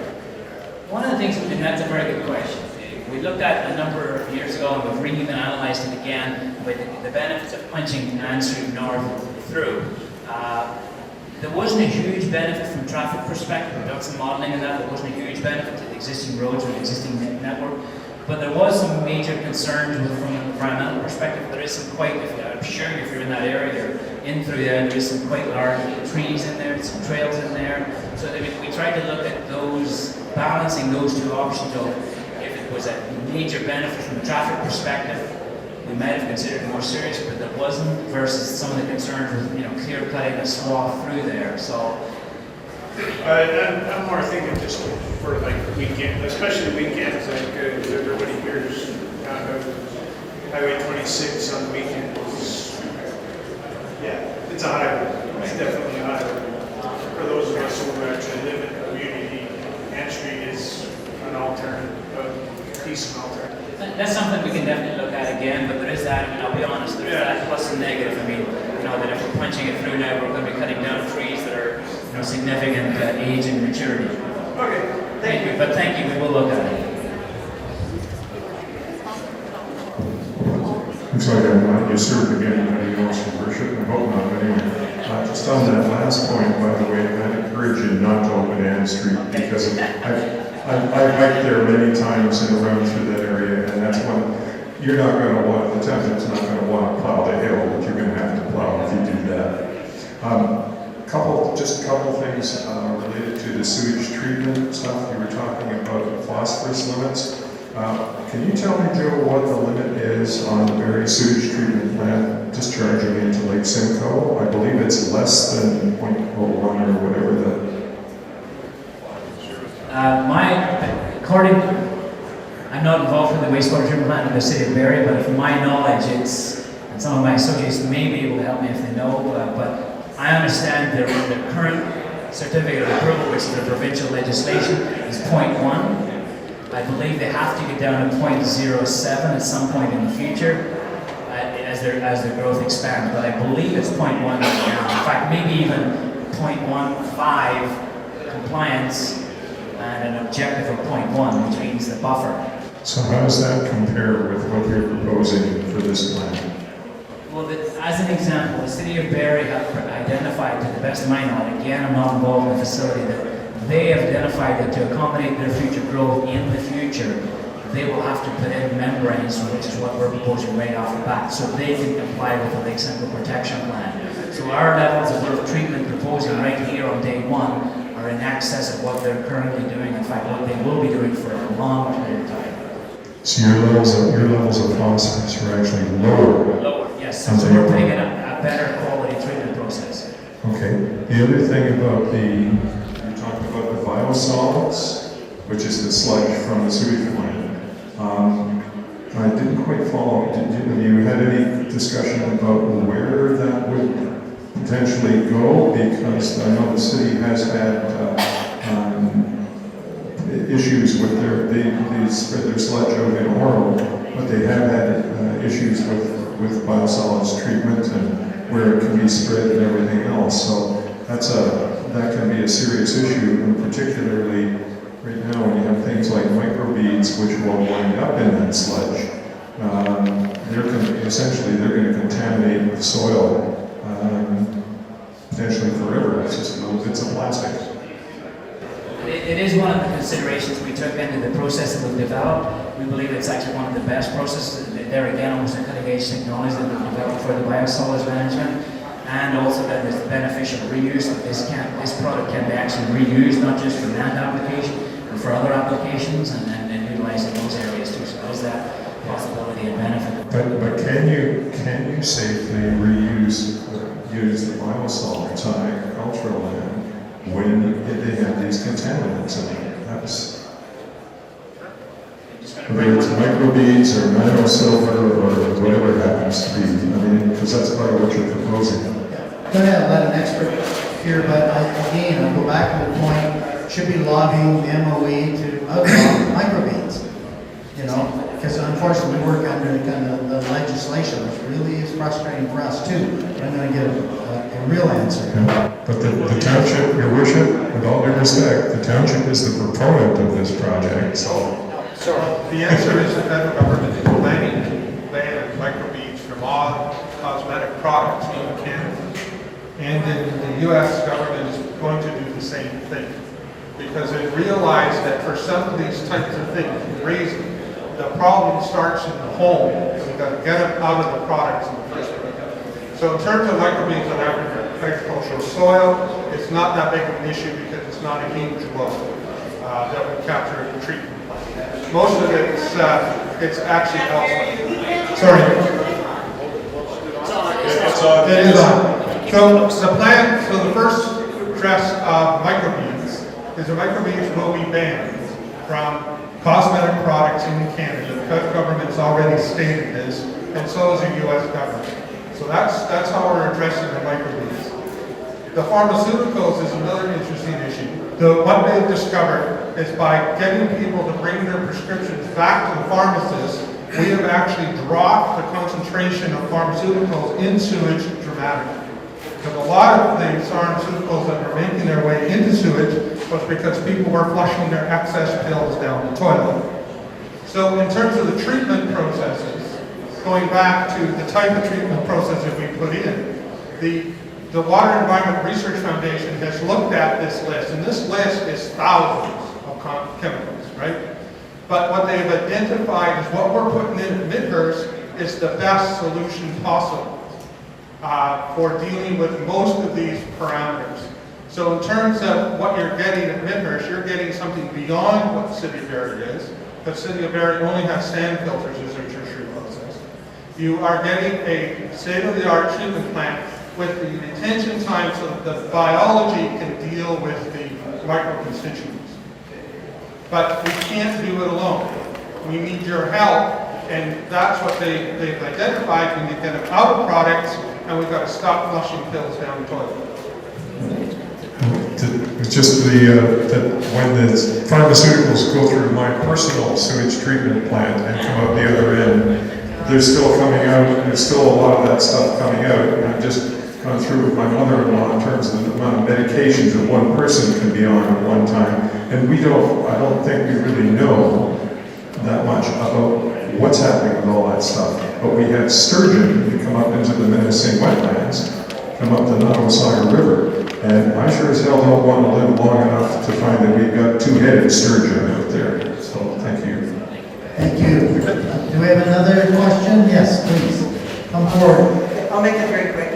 One of the things, and that's a very good question. We looked at a number of years ago, and we've really even analysed it again with the benefits of punching Ann Street north through. There wasn't a huge benefit from traffic perspective. We've done some modelling of that. There wasn't a huge benefit to the existing roads or the existing network. But there was some major concerns from an environmental perspective. There is some quite, I'm sure if you're in that area, you're in through there, there's some quite large trees in there, some trails in there. So we tried to look at those, balancing those two options of if it was a major benefit from a traffic perspective, we might have considered it more serious, but there wasn't, versus some of the concerns with, clear cutting a swath through there. So I'm more thinking just for weekend, especially weekends, everybody hears Highway 26 on the weekends. Yeah, it's a highway. It's definitely a highway. For those of us who actually live in the community, Ann Street is an alternative, a decent alternative. that's something we can definitely look at again, but there is that, I'll be honest, there's that plus and negative. That if we're punching it through now, we're going to be cutting down trees that are significant age and maturity. Okay, thank you. But thank you, we will look at it. Looks like I'm not usurping anybody else, Your Worship. I hope not, but anyway. Just on that last point, by the way, I'd encourage you not to open Ann Street because I've hiked there many times and around through that area, and that's one you're not going to want, the Temple's not going to want to plow the hill, but you're going to have to plow if you do that. Just a couple things related to the sewage treatment stuff. You were talking about the phosphorus limits. Can you tell me, Joe, what the limit is on the Barrie sewage treatment plant discharging into Lake Simcoe? I believe it's less than 0.01 or whatever I'm not involved in the wastewater treatment plant in the city of Barrie, but from my knowledge, and some of my associates may be able to help me if they know, but I understand the current certificate of approval, which is the provincial legislation, is 0.1. I believe they have to get down to 0.07 at some point in the future as their growth expands, but I believe it's 0.1 right now. In fact, maybe even 0.15 compliance and an objective of 0.1, which means the buffer. So how does that compare with what you're proposing for this plan? Well, as an example, the city of Barrie have identified, to the best of my knowledge, again, I'm not involved in the facility, that they have identified that to accommodate their future growth in the future, they will have to put in membranes, which is what we're proposing right off the bat, so they can comply with the Lake Simcoe Protection Plan. So our levels of treatment proposing right here on day one are in excess of what they're currently doing, in fact, what they will be doing for a long period of time. So your levels of phosphorus are actually lower. Lower, yes. So we're putting in a better quality treatment process. Okay. The other thing about you talked about the biosolids, which is the sludge from the sewage plant. I didn't quite follow. Have you had any discussion about where that would potentially go? Because I know the city has had issues with they spread their sludge out in Oro, but they have had issues with biosolids treatment and where it can be spread and everything else. So that can be a serious issue, and particularly right now when you have things like microbeads which will wind up in that sludge. Essentially they're going to contaminate the soil potentially forever. It's just little bits of plastic. It is one of the considerations we took into the process that we've developed. We believe it's actually one of the best processes. There again, almost a cutting-edge technology that we've developed for the biosolids management, and also that there's beneficial reuse. This product can be actually reused, not just for land application, but for other applications, and utilizing those areas too. So there's that. possibility and benefit. But can you safely use the biosolids on agricultural land when they have these contaminants in it? That's, whether it's microbeads or nanosilver or whatever it happens to be. I mean, because that's part of what you're proposing. I'm going to let an expert here, but again, I'll go back to the point, should be lobbying the MOE to outlaw microbeads. You know, because unfortunately we work under kind of the legislation, which really is frustrating for us too. I'm going to get a real answer. Yeah. But the township, your worship, with all due respect, the township is the proponent of this project, so. The answer is the federal government is planning to ban microbeads from all cosmetic products in Canada. And then the U.S. government is going to do the same thing. Because they realize that for some of these types of things, raising, the problem starts in the home, and we've got to get them out of the products in the first place. So in terms of microbeads on agricultural soil, it's not that big of an issue because it's not a huge load that we capture in the treatment plant. Most of it, it's actually elsewhere. Sorry. It is on. So the plan, so the first address of microbeads is the microbeads will be banned from cosmetic products in Canada. The government's already stated this, and so is the U.S. government. So that's how we're addressing the microbeads. The pharmaceuticals is another interesting issue. What they've discovered is by getting people to bring their prescriptions back to the pharmacist, we have actually dropped the concentration of pharmaceuticals in sewage dramatically. Because a lot of the pharmaceuticals that were making their way into sewage was because people were flushing their excess pills down the toilet. So in terms of the treatment processes, going back to the type of treatment processes we put in, the Water Environment Research Foundation has looked at this list, and this list is thousands of chemicals, right? But what they've identified is what we're putting in at Midhurst is the best solution possible for dealing with most of these parameters. So in terms of what you're getting at Midhurst, you're getting something beyond what City of Barrie is, because City of Barrie only has sand filters as their tertiary process. You are getting a state-of-the-art treatment plant with the retention time so that the biology can deal with the micro-constituents. But we can't do it alone. We need your help, and that's what they've identified. We need to get them out of products, and we've got to stop flushing pills down the toilet. Just that when the pharmaceuticals go through my personal sewage treatment plant and come out the other end, they're still coming out, and there's still a lot of that stuff coming out. And I've just gone through with my mother-in-law in terms of the amount of medications that one person can be on at one time. And I don't think we really know that much about what's happening with all that stuff. But we have sturgeon that come up into the menacing wetlands, come up the Nottawasaga River. And I sure as hell don't want to live long enough to find that we've got two-headed sturgeon out there. So thank you. Thank you. Do we have another question? Yes, please. Come forward. I'll make it very quick.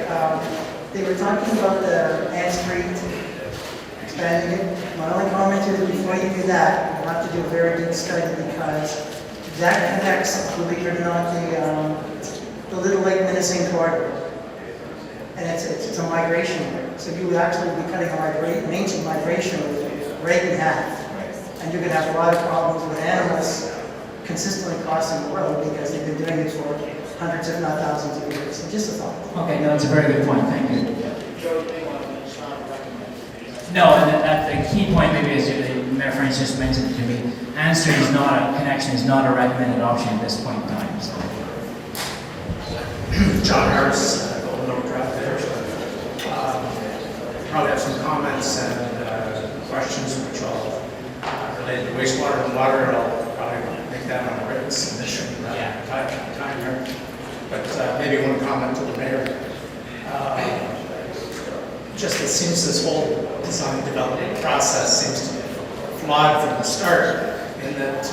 They were talking about the Ann Street, expanding it. My only comment is before you do that, you'll have to do a very good study because that connects, believe it or not, the Little Lake Menacing Corridor. And it's a migration. So you would actually be cutting an ancient migration right in half. And you're going to have a lot of problems with animals consistently crossing the road because they've been doing it for hundreds, if not thousands of years. So just a thought. Okay, no, that's a very good point. Thank you. No, and the key point maybe is Mayor Franks just mentioned to me, Ann Street is not a connection, is not a recommended option at this point in time. So. John Harris, Golden Oak Drive there. Probably have some comments and questions which I'll relate to wastewater and water. I'll probably make that on a written submission. Time here. But maybe one comment to the mayor. Just it seems this whole design development process seems to be flawed from the start in that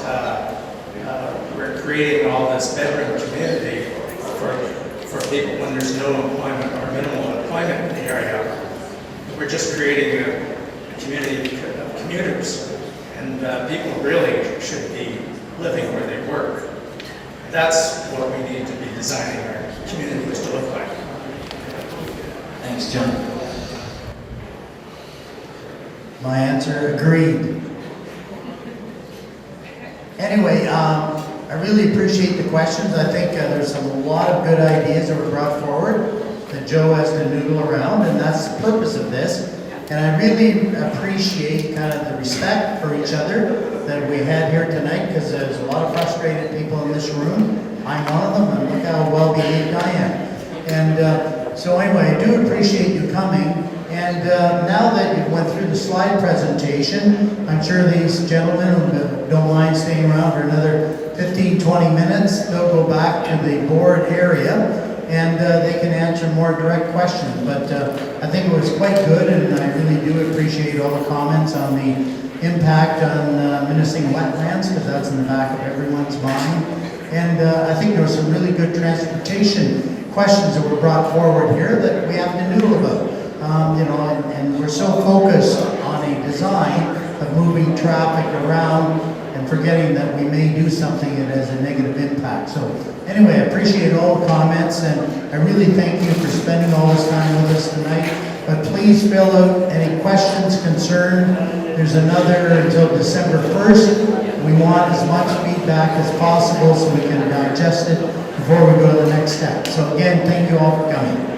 we're creating all this bedroom community for people when there's no employment or minimal employment in the area. We're just creating a community of commuters, and people really should be living where they work. That's what we need to be designing our communities to look like. Thanks, John. My answer, agreed. Anyway, I really appreciate the questions. I think there's a lot of good ideas that were brought forward that Joe has to noodle around, and that's the purpose of this. And I really appreciate kind of the respect for each other that we had here tonight, because there's a lot of frustrated people in this room. I'm one of them, and look how well behaved I am. And so anyway, I do appreciate you coming. And now that you went through the slide presentation, I'm sure these gentlemen who don't mind staying around for another 15, 20 minutes, they'll go back to the board area and they can answer more direct questions. But I think it was quite good, and I really do appreciate all the comments on the impact on menacing wetlands, because that's in the back of everyone's mind. And I think there were some really good transportation questions that were brought forward here that we have to noodle about. And we're so focused on a design of moving traffic around and forgetting that we may do something that has a negative impact. So anyway, I appreciate all the comments, and I really thank you for spending all this time with us tonight. But please fill out any questions, concerned. There's another until December 1st. We want as much feedback as possible so we can digest it before we go to the next step. So again, thank you all for coming.